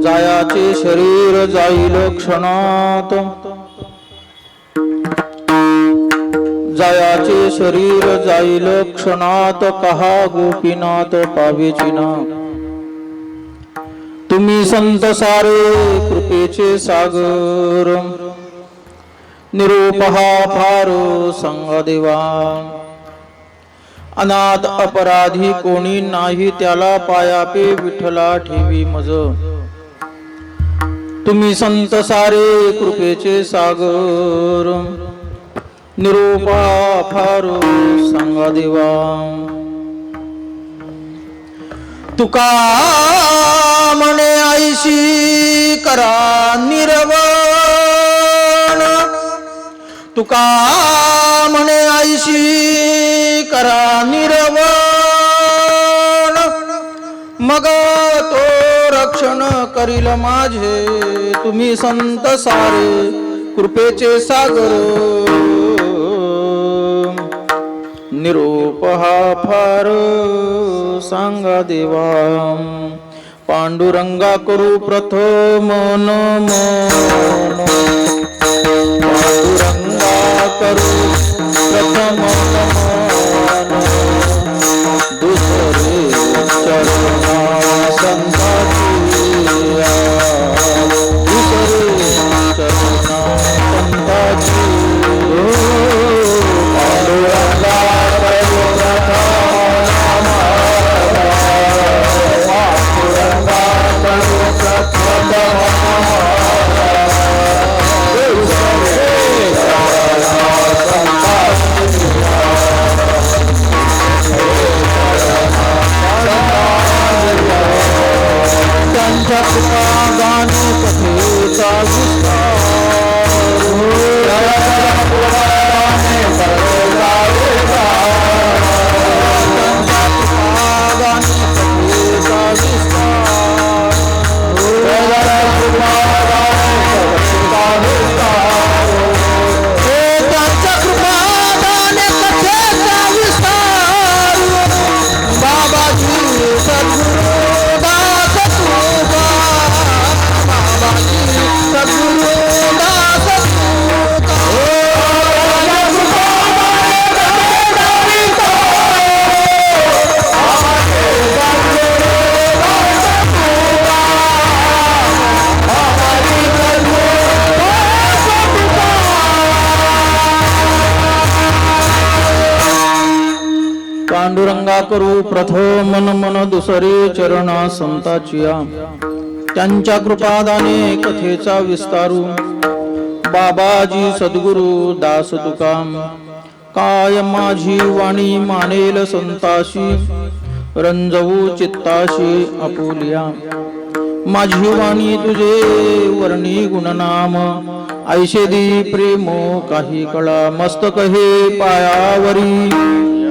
जायाचे शरीर जाईल क्षणात, जायाचे शरीर जाईल क्षणात, कहा गोपीनाथ पावेची ना. तुम्ही संत सारे कृपेचे सागर, निरूप हा फार सांगा देवा. अनाथ अपराधी कोणी नाही, त्याला पायापे विठ्ठला ठेवी मज. तुम्ही संत सारे कृपेचे सागर, निरूप हा फार सांगा देवा. तुका म्हणे आईशी करा निर्वाण, तुका म्हणे आईशी करा निर्वाण, मग तो रक्षण करील माझे. तुम्ही संत सारे कृपेचे सागर, निरूप हा फार सांगा देवा. पांडुरंगा करू प्रथम नमन, पांडुरंगा करू प्रथम नमन, दुसरे चरणा संताचिया, दुसरे चरणा संताची. पांडुरंगा करू प्रथम नमन, पांडुरंगा करू प्रथम नमन, त्यांच्या कृपा गाणे कथेचा पांडुरंगा करू प्रथम नमन, दुसरे चरणा संताचिया. त्यांच्या कृपादाने कथेचा विस्तारू, बाबाजी सद्गुरु दास तुकाम. काय माझी वाणी मानेल संताशी, रंजवू चित्ताशी आपुलिया. माझी वाणी तुझे वर्णी गुणनाम, ऐशे दी प्रेम काही कळा. मस्तक हे पायावरी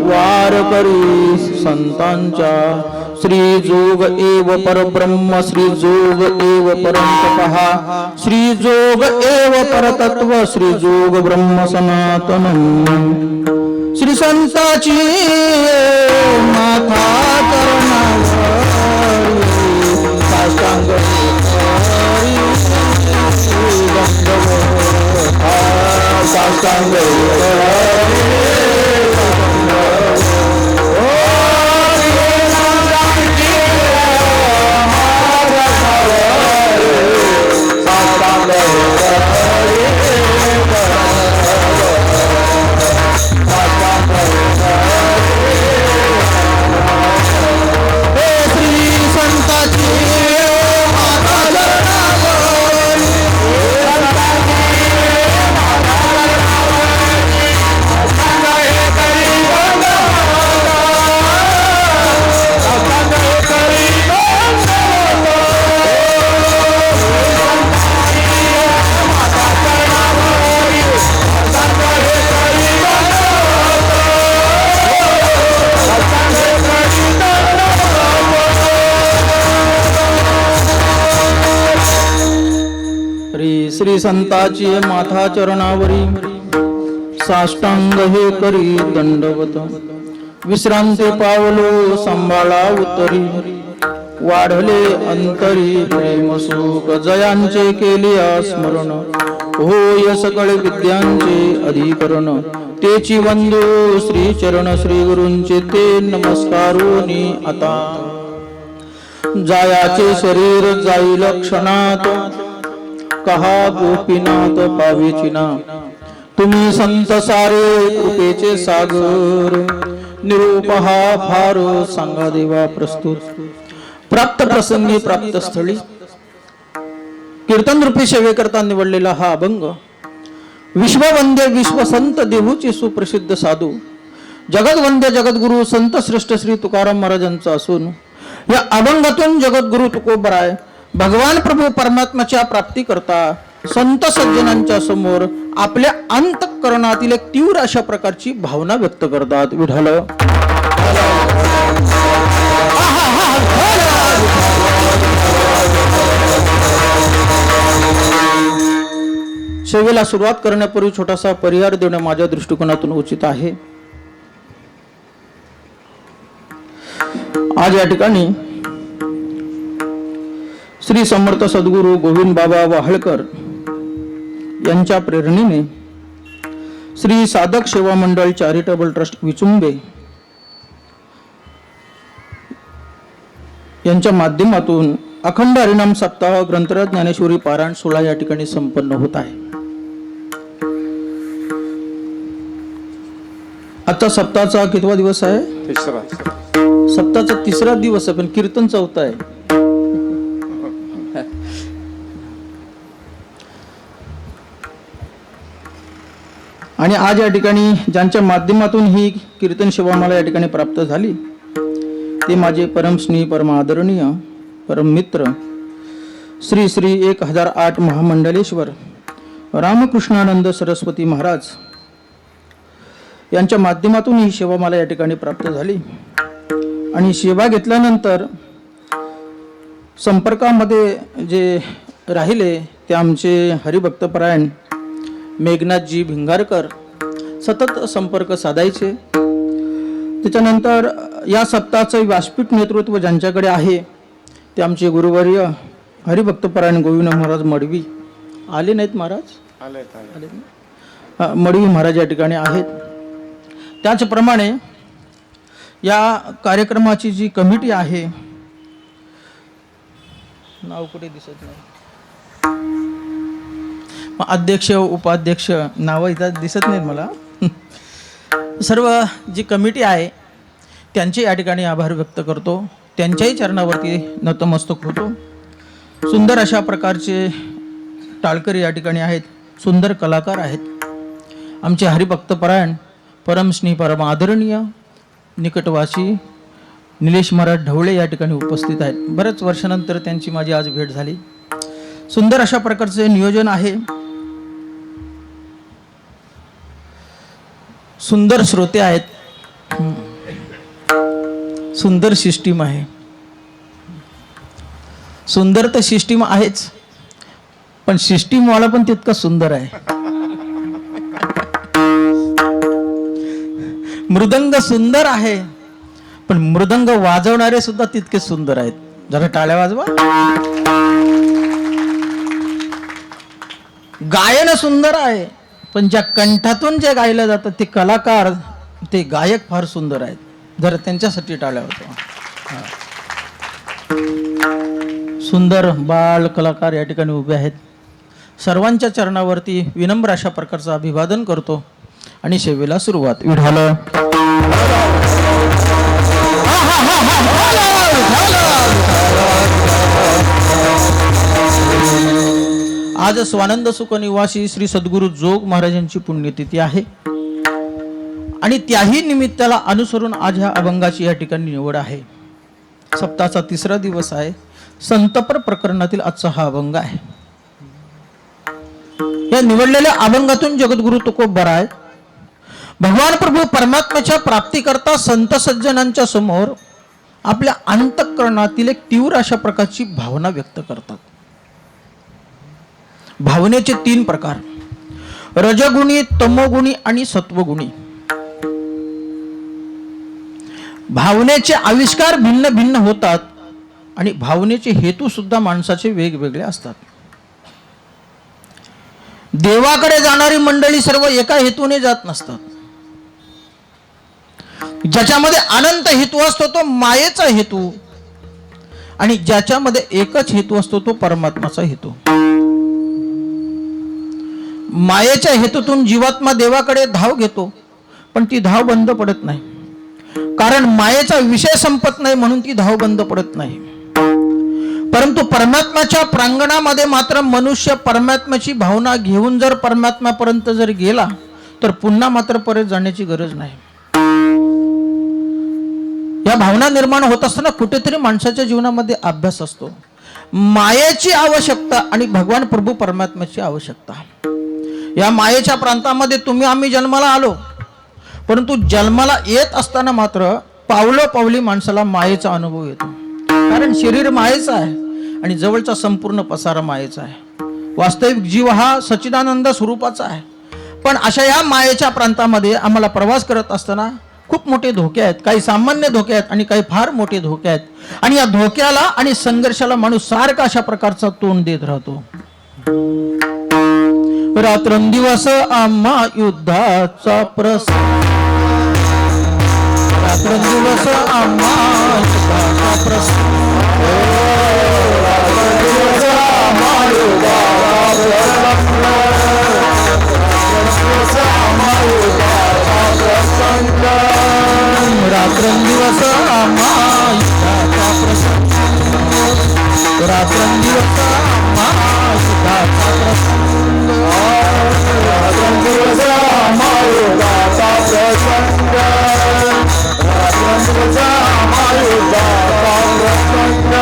वार करी संतांच्या. श्री जोग एव परब्रह्म, श्री जोग एव परंतपहा, श्री जोग एव परतत्व, श्री जोग ब्रह्म सनातनम. श्री संताची माथा करणारी, साष्टांग साष्टांग श्री संताची माथा चरणावरी, साष्टांग हे करी दंडवत. विश्रांती पावलो सांभाळा उत्तरी, वाढले अंतरी प्रेम सुख जयांचे केले स्मरण होय सकळ विद्यांचे अधिकरण तेची वंदो श्री चरण श्री गुरूंचे ते नमस्कारोनी आता जायाचे शरीर जाईल क्षणात कहा गोपीनाथ पावेचिना तुम्ही संत सारे कृपेचे सागर निरूप हा फार सांगा देवा प्रस्तुत प्राप्त प्रसंगी प्राप्त स्थळी कीर्तन रूपी सेवेकरता निवडलेला हा अभंग विश्ववंद्य विश्वसंत देहूचे सुप्रसिद्ध साधू जगदवंद्य जगद्गुरु संत श्रेष्ठ श्री तुकाराम महाराजांचा असून या अभंगातून जगद्गुरु तुकोबराय भगवान प्रभू परमात्म्याच्या प्राप्ती करता संत सज्जनांच्या समोर आपल्या अंतःकरणातील एक तीव्र अशा प्रकारची भावना व्यक्त करतात. विठ्ठल सेवेला सुरुवात करण्यापूर्वी छोटासा परिहार देणं माझ्या दृष्टिकोनातून उचित आहे. आज या ठिकाणी श्री समर्थ सद्गुरू गोविंद बाबा वाहळकर यांच्या प्रेरणेने श्री साधक सेवा मंडळ चॅरिटेबल ट्रस्ट विचुंबे यांच्या माध्यमातून अखंड हरिनाम सप्ताह ग्रंथराज ज्ञानेश्वरी पारायण सोहळा या ठिकाणी संपन्न होत आहे. आजचा सप्ताहाचा कितवा दिवस आहे? तिसरा. सप्ताहाचा तिसरा दिवस आहे, पण कीर्तन चौथा आहे. आणि आज या ठिकाणी ज्यांच्या माध्यमातून ही कीर्तन सेवा मला या ठिकाणी प्राप्त झाली ते माझे परम स्नेही परम आदरणीय परम मित्र श्री श्री 1008 महामंडलेश्वर रामकृष्णानंद सरस्वती महाराज यांच्या माध्यमातून ही सेवा मला या ठिकाणी प्राप्त झाली. आणि सेवा घेतल्यानंतर संपर्कामध्ये जे राहिले ते आमचे हरिभक्तपरायण मेघनाथजी भिंगारकर सतत संपर्क साधायचे. त्याच्यानंतर या सप्ताहाचं व्यासपीठ नेतृत्व ज्यांच्याकडे आहे ते आमचे गुरुवर्य हरिभक्तपरायण गोविंद महाराज मडवी. आले नाहीत महाराज? आले. मडवी महाराज या ठिकाणी आहेत. त्याचप्रमाणे या कार्यक्रमाची जी कमिटी आहे, नाव कुठे दिसत नाही, अध्यक्ष उपाध्यक्ष नाव इथं दिसत नाहीत मला, सर्व जी कमिटी आहे त्यांचे या ठिकाणी आभार व्यक्त करतो. त्यांच्याही चरणावरती नतमस्तक होतो. सुंदर अशा प्रकारचे टाळकरी या ठिकाणी आहेत, सुंदर कलाकार आहेत. आमचे हरिभक्तपरायण परमस्नेही परम आदरणीय निकटवासी निलेश महाराज ढवळे या ठिकाणी उपस्थित आहेत. बऱ्याच वर्षानंतर त्यांची माझी आज भेट झाली. सुंदर अशा प्रकारचे नियोजन आहे. सुंदर श्रोते आहेत. सुंदर सिस्टीम आहे. सुंदर तर सिस्टीम आहेच, पण सिस्टीम वाला पण तितका सुंदर आहे. मृदंग सुंदर आहे, पण मृदंग वाजवणारे सुद्धा तितके सुंदर आहेत. जरा टाळ्या वाजवा. गायन सुंदर आहे, पण ज्या कंठातून जे गायलं जातं ते कलाकार, ते गायक फार सुंदर आहेत. जरा त्यांच्यासाठी टाळ्या होतो. सुंदर बाळ कलाकार या ठिकाणी उभे आहेत. सर्वांच्या चरणावरती विनम्र अशा प्रकारचं अभिवादन करतो आणि सेवेला सुरुवात. विठ्ठल आज स्वानंद सुख निवासी श्री सद्गुरु जोग महाराजांची पुण्यतिथी आहे आणि त्याही निमित्ताला अनुसरून आज ह्या अभंगाची या ठिकाणी निवड आहे. सप्ताहाचा तिसरा दिवस आहे. संतपर प्रकरणातील आजचा हा अभंग आहे. या निवडलेल्या अभंगातून जगद्गुरु तुकोबराय भगवान प्रभू परमात्म्याच्या प्राप्तीकरता संत सज्जनांच्या समोर आपल्या अंतःकरणातील एक तीव्र अशा प्रकारची भावना व्यक्त करतात. भावनेचे 3 प्रकार, रजगुणी, तमोगुणी आणि सत्वगुणी. भावनेचे आविष्कार भिन्न भिन्न होतात, आणि भावनेचे हेतू सुद्धा माणसाचे वेगवेगळे असतात. देवाकडे जाणारी मंडळी सर्व एका हेतूने जात नसतात. ज्याच्यामध्ये अनंत हेतू असतो तो मायेचा हेतू, आणि ज्याच्यामध्ये एकच हेतू असतो तो परमात्माचा हेतू. मायेच्या हेतूतून जीवात्मा देवाकडे धाव घेतो, पण ती धाव बंद पडत नाही, कारण मायेचा विषय संपत नाही म्हणून ती धाव बंद पडत नाही. परंतु परमात्म्याच्या प्रांगणामध्ये मात्र मनुष्य परमात्म्याची भावना घेऊन जर परमात्म्यापर्यंत जर गेला तर पुन्हा मात्र परत जाण्याची गरज नाही. या भावना निर्माण होत असताना कुठेतरी माणसाच्या जीवनामध्ये अभ्यास असतो. मायेची आवश्यकता आणि भगवान प्रभू परमात्म्याची आवश्यकता. या मायेच्या प्रांतामध्ये तुम्ही आम्ही जन्माला आलो, परंतु जन्माला येत असताना मात्र पावलोपावली माणसाला मायेचा अनुभव येतो. कारण शरीर मायेचा आहे आणि जवळचा संपूर्ण पसारा मायेचा आहे. वास्तविक जीव हा सच्चिदानंद स्वरूपाचा आहे. पण अशा या मायेच्या प्रांतामध्ये आम्हाला प्रवास करत असताना खूप मोठे धोके आहेत. काही सामान्य धोके आहेत आणि काही फार मोठे धोके आहेत. आणि या धोक्याला आणि संघर्षाला माणूस सारखा अशा प्रकारचा तोंड देत राहतो. रात्रंदिवस आम्हा युद्धाचा प्रसंग, रात्रंदिवस आम्हा युद्धाचा प्रसंग, रात्रंदिवस आम्हा युद्धाचा प्रसंग, रात्रंदिवस आम्हा युद्धाचा प्रसंग, रात्रंदिवस आम्हा युद्धाचा प्रसंग, रात्रंदिवस आम्हा युद्धाचा प्रसंग, रात्रंदिवस आम्हा युद्धाचा प्रसंग, रात्रंदिवस आम्हा युद्धाचा प्रसंग.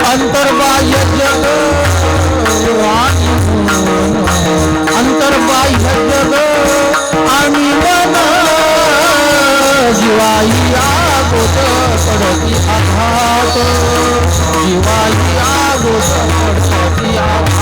अंतर्बाह्य जग आणि अंतर्बाह्य जग आणि मन जीवाई आगोत पडती आघात, जीवाई आगोत पडती आघात.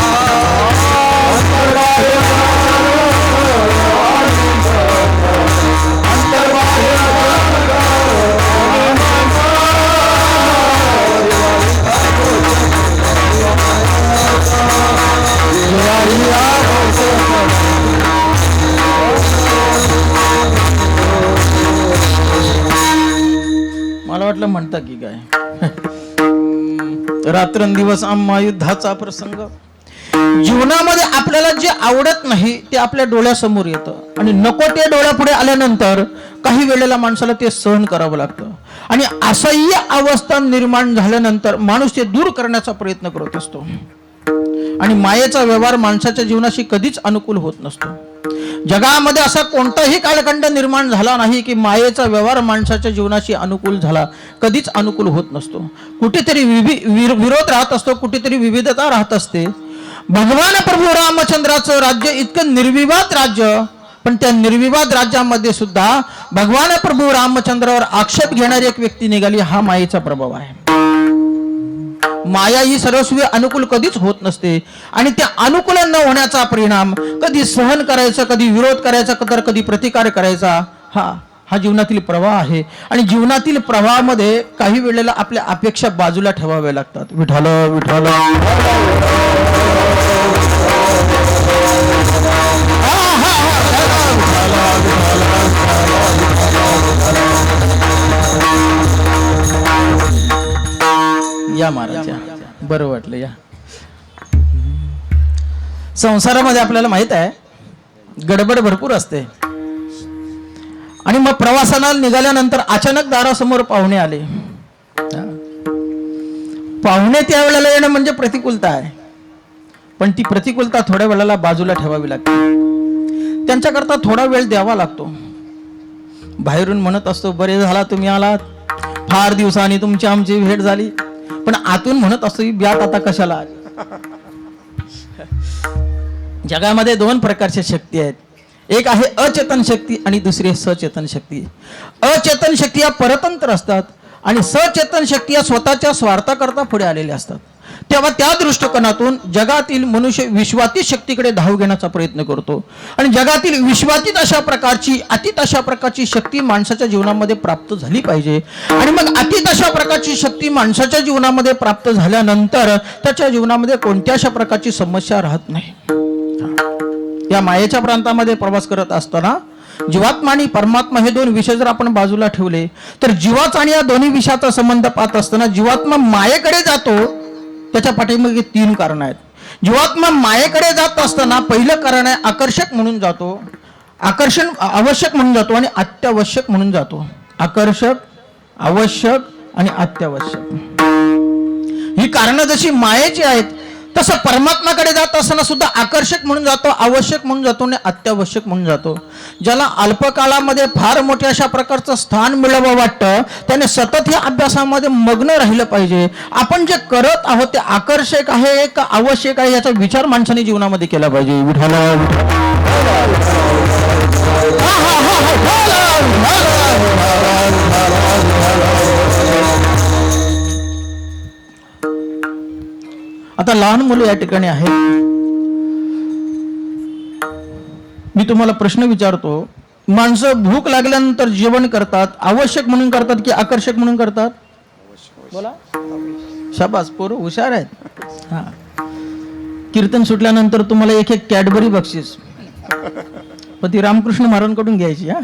मला वाटलं म्हणता की काय. रात्रंदिवस आम्हा युद्धाचा प्रसंग. जीवनामध्ये आपल्याला जे आवडत नाही ते आपल्या डोळ्यासमोर येतं आणि नको ते डोळ्यापुढे आल्यानंतर काही वेळेला माणसाला ते सहन करावं लागतं. आणि असह्य अवस्था निर्माण झाल्यानंतर माणूस ते दूर करण्याचा प्रयत्न करत असतो. आणि मायेचा व्यवहार माणसाच्या जीवनाशी कधीच अनुकूल होत नसतो. जगामध्ये असा कोणताही कालखंड निर्माण झाला नाही की मायेचा व्यवहार माणसाच्या जीवनाशी अनुकूल झाला. कधीच अनुकूल होत नसतो. कुठेतरी विरोध राहत असतो, कुठेतरी विविधता राहत असते. भगवान प्रभू रामचंद्राचं राज्य इतकं निर्विवाद राज्य, पण त्या निर्विवाद राज्यामध्ये सुद्धा भगवान प्रभू रामचंद्रावर आक्षेप घेणारी एक व्यक्ती निघाली. हा मायेचा प्रभाव आहे. माया ही सर्वस्वी अनुकूल कधीच होत नसते. आणि त्या अनुकूल न होण्याचा परिणाम कधी सहन करायचा, कधी विरोध करायचा, तर कधी प्रतिकार करायचा. हा जीवनातील प्रवाह आहे. आणि जीवनातील प्रवाहामध्ये काही वेळेला आपल्या अपेक्षा बाजूला ठेवाव्या लागतात. विठ्ठल विठ्ठल या महाराज, बरं वाटलं या. संसारामध्ये आपल्याला माहित आहे गडबड भरपूर असते. आणि मग प्रवासाला निघाल्यानंतर अचानक दारासमोर पाहुणे आले. पाहुणे त्यावेळेला येणं म्हणजे प्रतिकूलता आहे, पण ती प्रतिकूलता थोड्या वेळेला बाजूला ठेवावी लागते. त्यांच्याकरता थोडा वेळ द्यावा लागतो. बाहेरून म्हणत असतो बरे झाला तुम्ही आलात, फार दिवसांनी तुमची आमची भेट झाली. पण आतून म्हणत असतो ही ब्यात आता कशाला आली. जगामध्ये दोन प्रकारच्या शक्ती आहेत. एक आहे अचेतन शक्ती आणि दुसरी आहे सचेतन शक्ती. अचेतन शक्ती या परतंत्र असतात आणि सचेतन शक्ती या स्वतःच्या स्वार्थाकरता पुढे आलेल्या असतात. तेव्हा त्या दृष्टिकोनातून जगातील मनुष्य विश्वातीत शक्तीकडे धाव घेण्याचा प्रयत्न करतो आणि जगातील विश्वातीत अशा प्रकारची अतीत अशा प्रकारची शक्ती माणसाच्या जीवनामध्ये प्राप्त झाली पाहिजे. आणि मग अतीत अशा प्रकारची शक्ती माणसाच्या जीवनामध्ये प्राप्त झाल्यानंतर त्याच्या जीवनामध्ये कोणत्या अशा प्रकारची समस्या राहत नाही. या मायेच्या प्रांतामध्ये प्रवास करत असताना जीवात्मा आणि परमात्मा हे दोन विषय जर आपण बाजूला ठेवले तर जीवाचा आणि या दोन्ही विषयाचा संबंध पाहत असताना जीवात्मा मायेकडे जातो. त्याच्या पाठीमागे 3 कारण आहेत. जीवात्मा मायेकडे जात असताना पहिलं कारण आहे आकर्षक म्हणून जातो, आकर्षण आवश्यक म्हणून जातो आणि अत्यावश्यक म्हणून जातो. आकर्षक, आवश्यक आणि अत्यावश्यक ही कारणं जशी मायेची आहेत तसं परमात्माकडे जात असताना सुद्धा आकर्षक म्हणून जातो, आवश्यक म्हणून जातो आणि अत्यावश्यक म्हणून जातो. ज्याला अल्पकाळामध्ये फार मोठ्या अशा प्रकारचं स्थान मिळावं वाटतं त्याने सतत या अभ्यासामध्ये मग्न राहिलं पाहिजे. आपण जे करत आहोत ते आकर्षक आहे का आवश्यक आहे याचा विचार माणसाने जीवनामध्ये केला पाहिजे. आता लहान मुलं या ठिकाणी आहेत. मी तुम्हाला प्रश्न विचारतो, माणसं भूक लागल्यानंतर जेवण करतात आवश्यक म्हणून करतात की आकर्षक म्हणून करतात? बोला. शाबास, पोरं हुशार आहेत. हा, कीर्तन सुटल्यानंतर तुम्हाला एक कॅडबरी बक्षीस पण ती रामकृष्ण महाराजांकडून घ्यायची. हा,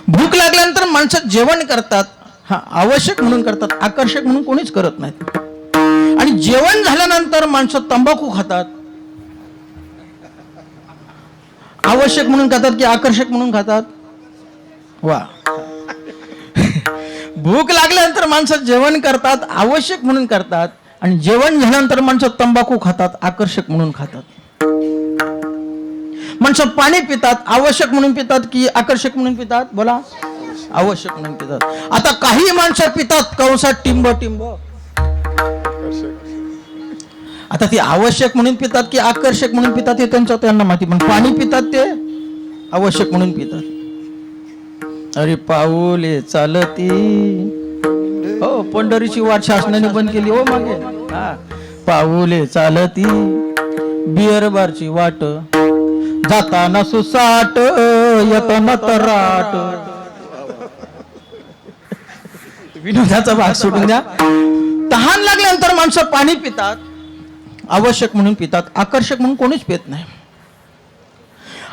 भूक लागल्यानंतर माणसं जेवण करतात. हा, आवश्यक म्हणून करतात, आकर्षक म्हणून कोणीच करत नाहीत. आणि जेवण झाल्यानंतर माणसं तंबाखू खातात. आवश्यक म्हणून खातात की आकर्षक म्हणून खातात? वा. भूक लागल्यानंतर माणसं जेवण करतात, आवश्यक म्हणून करतात आणि जेवण झाल्यानंतर माणसं तंबाखू खातात, आकर्षक म्हणून खातात. माणसं पाणी पितात, आवश्यक म्हणून पितात की आकर्षक म्हणून पितात? बोला. आवश्यक म्हणून पितात. आता काही माणसं पितात कंसात टिंब टिंब. आता ती आवश्यक म्हणून पितात की आकर्षक म्हणून पितात हे त्यांना माहिती, पण पाणी पितात ते आवश्यक म्हणून पितात. अरे पाऊले चालती, हो पंढरीची वाट शासनाने बंद केली हो मागे. हा, पाऊले चालती बिअर बारची वाट, जाताना सुसाट येताना तराट. विनोदाचा भाग सोडून द्या. तहान लागल्यानंतर माणसं पाणी पितात, आवश्यक म्हणून पितात, आकर्षक म्हणून कोणीच पित नाही.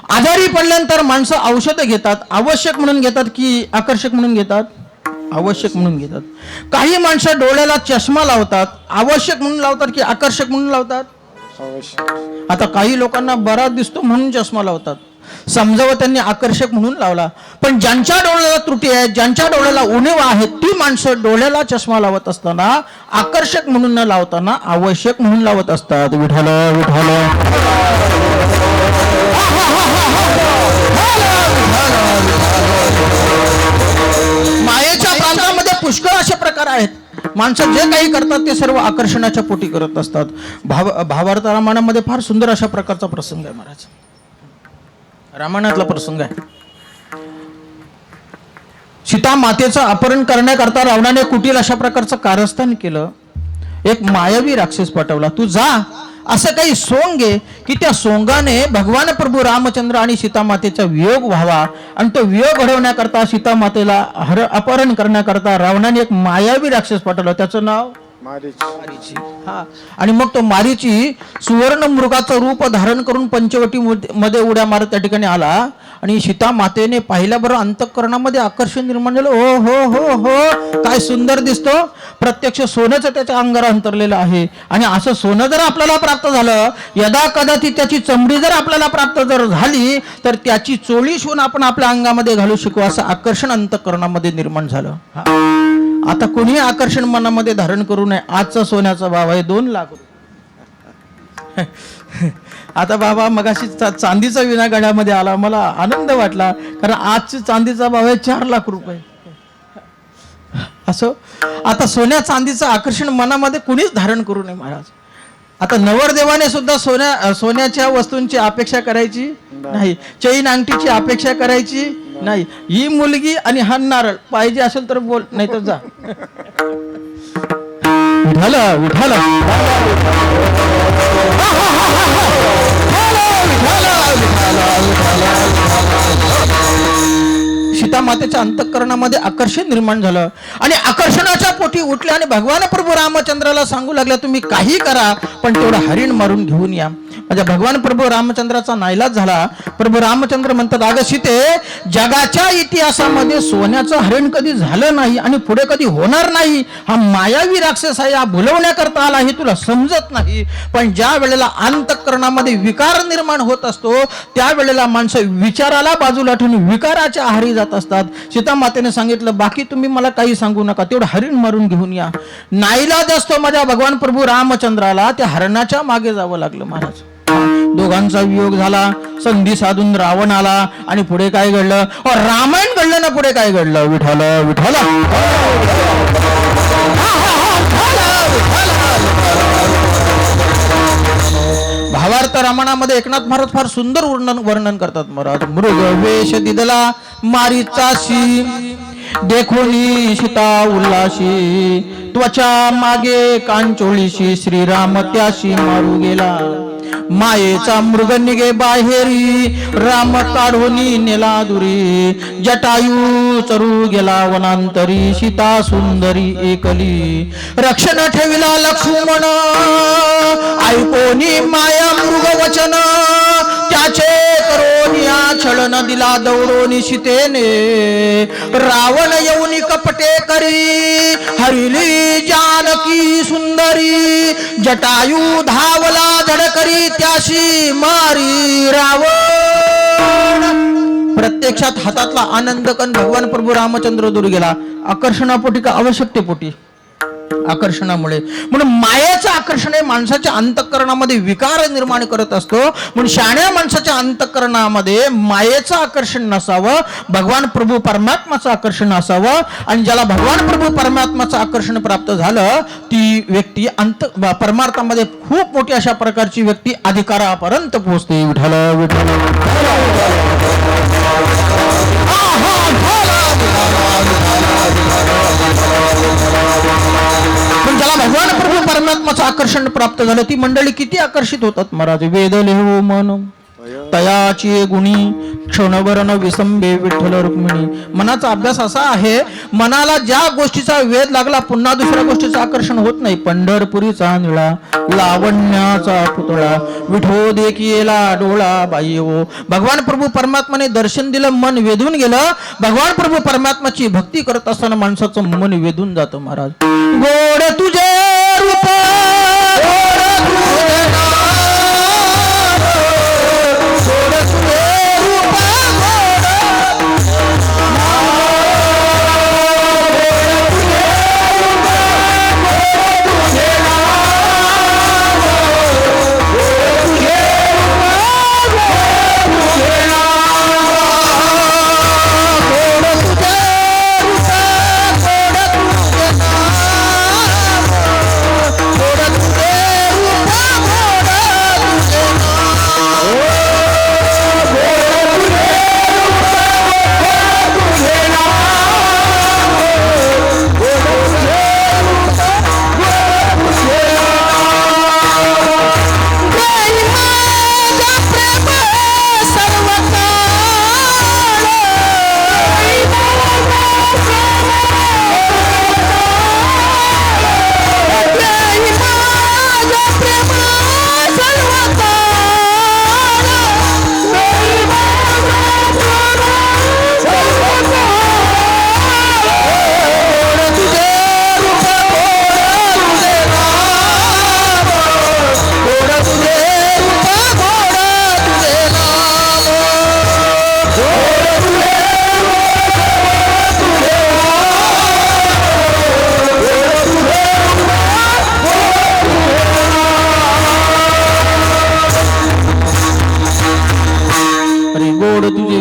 आजारी पडल्यानंतर माणसं औषधं घेतात, आवश्यक म्हणून घेतात की आकर्षक म्हणून घेतात? आवश्यक म्हणून घेतात. काही माणसं डोळ्याला चष्मा लावतात, आवश्यक म्हणून लावतात की आकर्षक म्हणून लावतात? आता काही लोकांना बरा दिसतो म्हणून चष्मा लावतात, समजावं त्यांनी आकर्षक म्हणून लावला. पण ज्यांच्या डोळ्याला त्रुटी आहे, ज्यांच्या डोळ्याला उणीवा आहे, ती माणसं डोळ्याला चष्मा लावत असताना आकर्षक म्हणून न लावताना आवश्यक म्हणून लावत असतात. विठ्ठल विठ्ठल. मायेच्या प्रांतामध्ये पुष्कळ असे प्रकार आहेत. माणसं जे काही करतात ते सर्व आकर्षणाच्या पोटी करत असतात. भावार्थ रामायणामध्ये फार सुंदर अशा प्रकारचा प्रसंग आहे महाराज. रामायणातला प्रसंग आहे. सीता मातेचं अपहरण करण्याकरता रावणाने कुटील अशा प्रकारचं कारस्थान केलं. एक मायावी राक्षस पाठवला, तू जा असं काही सोंग घे की त्या सोंगाने भगवान प्रभू रामचंद्र आणि सीता मातेचा वियोग व्हावा. आणि तो वियोग घडवण्याकरता सीता मातेला अपहरण करण्याकरता रावणाने एक मायावी राक्षस पाठवला. त्याचं नाव मारीची. हा, आणि मग तो मारीची सुवर्ण मृगाचं रूप धारण करून पंचवटी मध्ये उड्या मारत त्या ठिकाणी आला. आणि सीता मातेने पाहिल्याबरोबर अंतःकरणामध्ये आकर्षण निर्माण झालं. हो हो हो हो, काय सुंदर दिसतो. प्रत्यक्ष सोन्याचं त्याच्या अंगावर अंतरलेलं आहे. आणि असं सोनं जर आपल्याला प्राप्त झालं, यदा कदाचित त्याची चमडी जर आपल्याला प्राप्त जर झाली तर त्याची चोळी शिवून आपण आपल्या अंगामध्ये घालू शकू, असं आकर्षण अंतःकरणामध्ये निर्माण झालं. आता कोणी आकर्षण मनामध्ये धारण करू नये. आजचा सोन्याचा भाव आहे 2 लाख रुपये. आता बाबा मगाशी चांदीचा विना गळ्यामध्ये आला, मला आनंद वाटला, कारण आजची चांदीचा भाव आहे 4 लाख रुपये. असं आता सोन्या चांदीचं आकर्षण मनामध्ये कुणीच धारण करू नये महाराज. आता नवरदेवाने सुद्धा सोन्याच्या वस्तूंची अपेक्षा करायची नाही, चैन अंगठीची अपेक्षा करायची नाही, ही मुलगी आणि हा नारळ पाहिजे असेल तर बोल, नाही तर जा. उठाला उठाला सीता मातेच्या अंतःकरणामध्ये आकर्षण निर्माण झालं आणि आकर्षणाच्या पोटी उठले आणि भगवान प्रभू रामचंद्राला सांगू लागला, तुम्ही काही करा पण तेवढं हरिण मारून घेऊन या. म्हणजे भगवान प्रभू रामचंद्राचा नाईलाज झाला. प्रभू रामचंद्र म्हणतात, अगं सीते, जगाच्या इतिहासामध्ये सोन्याचं हरिण कधी झालं नाही आणि पुढे कधी होणार नाही. हा मायावी राक्षस आहे, हा भुलवण्याकरता आला, हे तुला समजत नाही. पण ज्या वेळेला अंतःकरणामध्ये विकार निर्माण होत असतो त्यावेळेला माणसं विचाराला बाजूला ठेवून विकाराच्या आहारी जात असतात. सीता मातेने सांगितलं, बाकी तुम्ही मला काही सांगू नका, तेवढं हरिण मारून घेऊन या. नाईलाज असतो माझ्या भगवान प्रभू रामचंद्राला त्या हरणाच्या मागे जावं लागलं. महाराज, दोघांचा वियोग झाला. संधी साधून रावण आला आणि पुढे काय घडलं? रामायण घडलं ना. पुढे काय घडलं? विठ्ठल विठ्ठल. भावार्थ रामायणामध्ये एकनाथ महाराज फार सुंदर वर्णन करतात. महाराज, मृग वेश दिदला मारीचाशी, देखोनी सीता उल्लाशी, त्वचा मागे कांचोळीशी, श्रीराम त्याशी मारू गेला. मायेचा मृग निघे बाहेरी, राम काढोनी नेला दुरी, जटायू चरू गेला वनांतरी, सीता सुंदरी एकली. रक्षण ठेविला लक्ष्मण, ऐकोनी माया मृग वचन, त्याचे करोनिया छळन दिला दौडोनी सीतेने. रावण येऊनी कपटे करी, हरिली जानकी सुंदरी, जटायू धावला धडकरी, त्याशी मारी रावण. प्रत्यक्षात हातातला आनंद कण भगवान प्रभू रामचंद्र दूर गेला. आकर्षणापोटी का आवश्यकतेपोटी? आकर्षणामुळे. म्हणून मायेचं आकर्षण हे माणसाच्या अंतःकरणामध्ये विकार निर्माण करत असतो. म्हणून शहाण्या माणसाच्या अंतःकरणामध्ये मायेचं आकर्षण नसावं, भगवान प्रभू परमात्माचं आकर्षण असावं. आणि ज्याला भगवान प्रभू परमात्माचं आकर्षण प्राप्त झालं ती व्यक्ती परमार्थामध्ये खूप मोठी अशा प्रकारची व्यक्ती अधिकारापर्यंत पोहोचते. विठ्ठल विठ्ठल. पण ज्याला भगवान प्रभू परमात्माचं आकर्षण प्राप्त झालं ती मंडळी किती आकर्षित होतात. महाराज, वेद लेहो मन तयाची गुणी, क्षणवरण विसंबे विठ्ठल रुक्मिणी. मनाचा अभ्यास असा आहे, मनाला ज्या गोष्टीचा वेध लागला पुन्हा दुसऱ्या गोष्टीचं आकर्षण होत नाही. पंढरपुरीचा निळा, लावण्याचा पुतळा, विठो देखिला डोळा बाई हो. भगवान प्रभू परमात्माने दर्शन दिलं, मन वेधून गेलं. भगवान प्रभू परमात्माची भक्ती करत असताना माणसाचं मन वेधून जातं. महाराज, गोड तुझे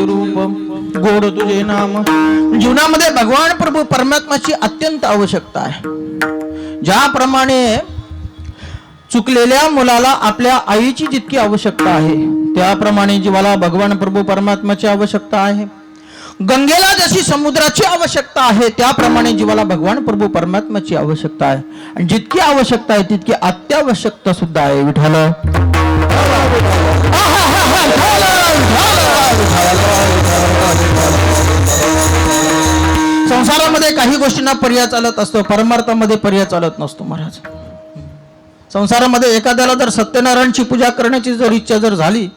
रूप, गोड तुझे नाम. जीवनामध्ये भगवान प्रभू परमात्माची अत्यंत आवश्यकता आहे. ज्याप्रमाणे चुकलेल्या मुलाला आपल्या आईची जितकी आवश्यकता आहे त्याप्रमाणे जीवाला भगवान प्रभू परमात्माची आवश्यकता आहे. गंगेला जशी समुद्राची आवश्यकता आहे त्याप्रमाणे जीवाला भगवान प्रभू परमात्म्याची आवश्यकता आहे. आणि जितकी आवश्यकता आहे तितकी अत्यावश्यकता सुद्धा आहे. विठाल संसारामध्ये काही गोष्टींना पर्याय चालत असतो, परमार्थामध्ये पर्याय चालत नसतो महाराज. संसारामध्ये एखाद्याला जर सत्यनारायणची पूजा करण्याची जर इच्छा जर झाली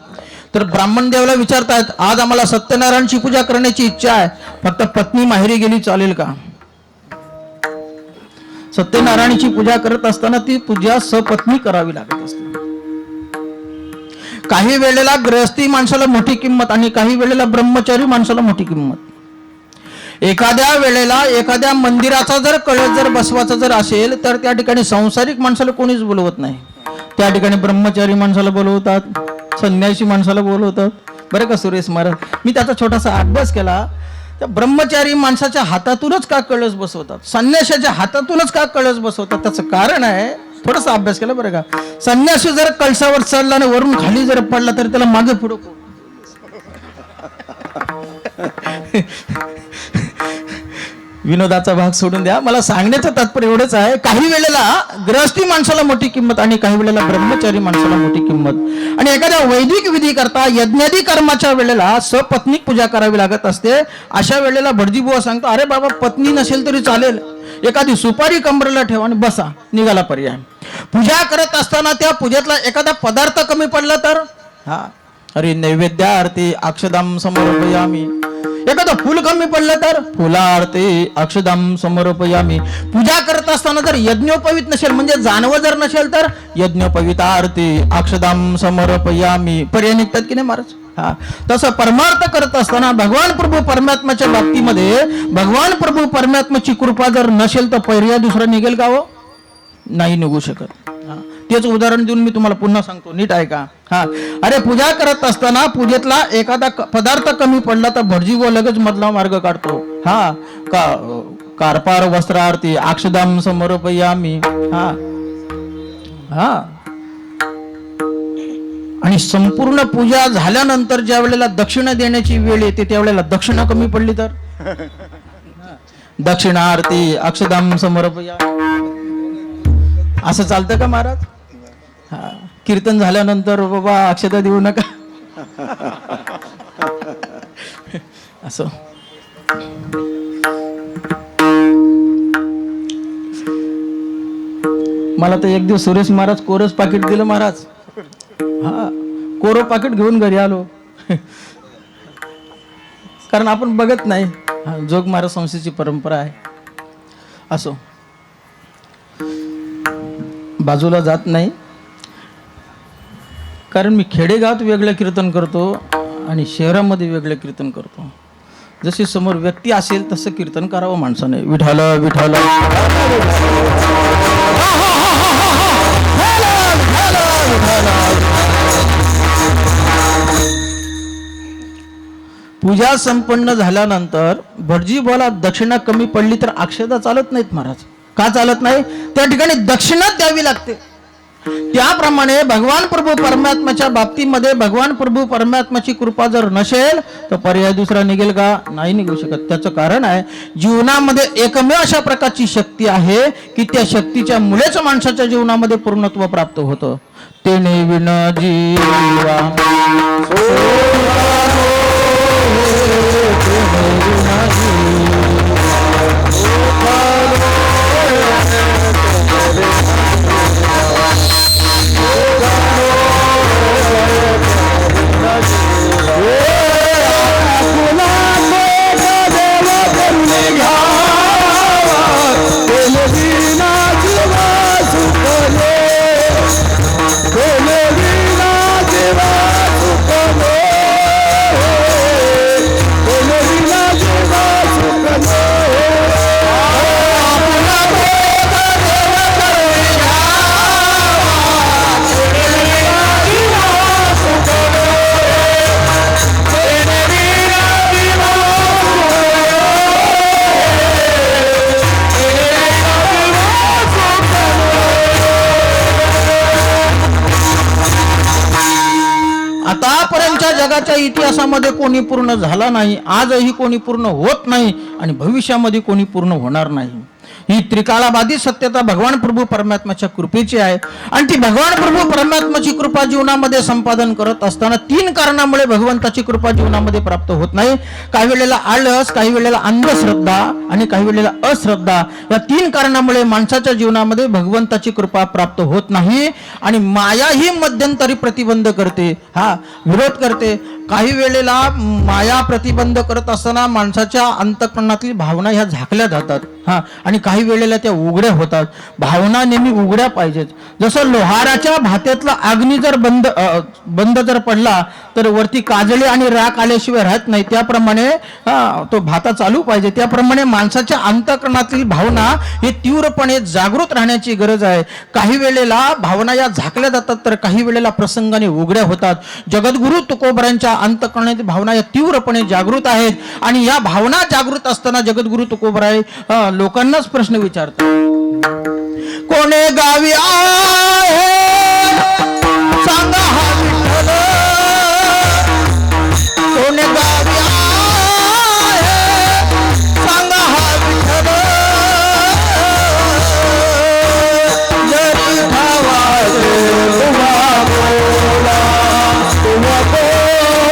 तर ब्राह्मण देवाला विचारतायत, आज आम्हाला सत्यनारायणची पूजा करण्याची इच्छा आहे, फक्त पत्नी माहेरी गेली चालेल का? सत्यनारायणची पूजा करत असताना ती पूजा सपत्नी करावी लागत असते. काही वेळेला गृहस्थी माणसाला मोठी किंमत आणि काही वेळेला ब्रह्मचारी माणसाला मोठी किंमत. एखाद्या वेळेला एखाद्या मंदिराचा जर कळस जर बसवायचा जर असेल तर त्या ठिकाणी सांसारिक माणसाला कोणीच बोलवत नाही. त्या ठिकाणी ब्रह्मचारी माणसाला बोलवतात, संन्यासी माणसाला बोलवतात. बरं का सुरेश महाराज, मी त्याचा छोटासा अभ्यास केला. त्या ब्रह्मचारी माणसाच्या हातातूनच का कळस बसवतात, संन्यासाच्या हातातूनच का कळस बसवतात, त्याचं कारण आहे. थोडासा अभ्यास केला बरं का. संन्यासी जर कळसावर चढला आणि वरून खाली जर पडला तर त्याला मागे पुढं विनोदाचा भाग सोडून द्या. मला सांगण्याचं तात्पर्य एवढंच आहे, काही वेळेला गृहस्थी माणसाला मोठी किंमत आणि काही वेळेला ब्रह्मचारी माणसाला मोठी किंमत. आणि एखाद्या वैदिक विधी करता यज्ञादी कर्माच्या वेळेला सपत्नीक पूजा करावी लागत असते. अशा वेळेला भटजीबुवा सांगतो, अरे बाबा पत्नी नसेल तरी चालेल, एखादी सुपारी कंबरेला ठेवा आणि बसा, निघाला पर्याय. पूजा करत असताना त्या पूजेतला एखादा पदार्थ कमी पडला तर अरे नैवेद्यार्थी अक्षदाम समर्पयामी. एखादं फुल कमी पडलं तर फुलार्थी अक्षदाम समर्पयामी. पूजा करत असताना जर यज्ञोपवीत नसेल म्हणजे जानवं जर नसेल तर यज्ञोपवीतार्थी अक्षदाम समर्पयामी. पर्याय निघतात की नाही महाराज? तसं परमार्थ करत असताना भगवान प्रभू परमात्म्याच्या बाबतीमध्ये भगवान प्रभू परमात्म्याची कृपा जर नसेल तर पर्याय दुसरा निघेल का? हो, नाही निघू शकत. तेच उदाहरण देऊन मी तुम्हाला पुन्हा सांगतो, नीट ऐका. अरे पूजा करत असताना पूजेतला एखादा पदार्थ कमी पडला तर भटजी व लगेच मधला मार्ग काढतो. कारपार वस्त्रार्थी अक्षदाम समर्पयामी. आणि संपूर्ण पूजा झाल्यानंतर ज्या वेळेला दक्षिणा देण्याची वेळ येते त्यावेळेला दक्षिणा कमी पडली तर दक्षिणार्थी अक्षदाम समर्पयामी. असं चालतं का महाराज? कीर्तन झाल्यानंतर बाबा अक्षता देऊ नका असं. मला तर एक दिवस सुरेश महाराज कोरस पाकिट दिलं महाराज. कोरो पाकिट घेऊन घरी आलो कारण आपण बघत नाही. जोग महाराज संस्थेची परंपरा आहे. असो, बाजूला जात नाही कारण मी खेडेगावात वेगळं कीर्तन करतो आणि शहरामध्ये वेगळं कीर्तन करतो. जशी समोर व्यक्ती असेल तसं कीर्तन करावं माणसाने. विठाल विठाल. पूजा संपन्न झाल्यानंतर भटजी बोला दक्षिणा कमी पडली तर अक्षता चालत नाहीत महाराज. का चालत नाही? त्या ठिकाणी दक्षिणा द्यावी लागते. त्याप्रमाणे भगवान प्रभू परमात्म्याच्या बाबतीमध्ये भगवान प्रभू परमात्म्याची कृपा जर नसेल तर पर्याय दुसरा निघेल का? नाही निघू शकत. त्याचं कारण आहे जीवनामध्ये एकमेव अशा प्रकारची शक्ती आहे की त्या शक्तीच्या मुळेच माणसाच्या जीवनामध्ये पूर्णत्व प्राप्त होतं. तेने विन जीवा आतापर्यंतच्या जगाच्या इतिहासामध्ये कोणी पूर्ण झाला नाही, आजही कोणी पूर्ण होत नाही आणि भविष्यामध्ये कोणी पूर्ण होणार नाही. ही त्रिकाळाबाधित सत्यता भगवान प्रभू परमात्म्याच्या कृपेची आहे आणि ती भगवान प्रभू परमात्म्याची कृपा जीवनामध्ये संपादन करत असताना 3 कारणामुळे भगवंताची कृपा जीवनामध्ये प्राप्त होत नाही. काही वेळेला आळस, काही वेळेला अंधश्रद्धा आणि काही वेळेला अश्रद्धा. या 3 कारणामुळे माणसाच्या जीवनामध्ये भगवंताची कृपा प्राप्त होत नाही आणि माया ही मध्यंतरी प्रतिबंध करते, विरोध करते. काही वेळेला माया प्रतिबंध करत असताना माणसाच्या अंतःकरणातील भावना ह्या झाकल्या जातात आणि काही वेळेला त्या उघड्या होतात. भावना नेहमी उघड्या पाहिजेत. जसं लोहाराच्या भात्यातला अग्नी जर बंद जर पडला तर वरती काजळे आणि राख आल्याशिवाय राहत नाही, त्याप्रमाणे तो भाता चालू पाहिजे. त्याप्रमाणे माणसाच्या अंतःकरणातील भावना हे तीव्रपणे जागृत राहण्याची गरज आहे. काही वेळेला भावना या झाकल्या जातात तर काही वेळेला प्रसंगाने उघड्या होतात. जगद्गुरु तुकोबरांच्या अंतःकरणातील भावना या तीव्रपणे जागृत आहेत आणि या भावना जागृत असताना जगद्गुरु तुकोबराय लोकांनाच प्रश्न विचारतात. कोणे गावी आहे सांगा हा विठ्ठल, कोणे गावी आहे सांगा हा विठ्ठल, जरी ठावाचे तुम्हा बोला, तुम्हा बोला,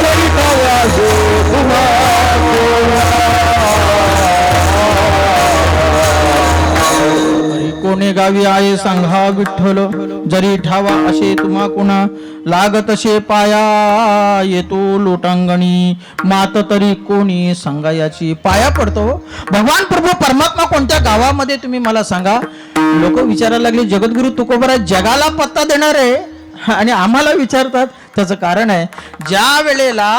जरी ठावाचे तुम्हा बोला. कोणे गावी आहे सांगा विठ्ठल, जरी ठावा असे तुम्हा कुणा, लागत असे पाया येतो लोटांगणी, मात तरी कोणी सांगायाची. पाया पडतो भगवान प्रभू परमात्मा कोणत्या गावामध्ये तुम्ही मला सांगा. लोक विचारायला लागले जगद्गुरु तुकोबराय जगाला पत्ता देणार आहे आणि आम्हाला विचारतात. त्याचं कारण आहे, ज्या वेळेला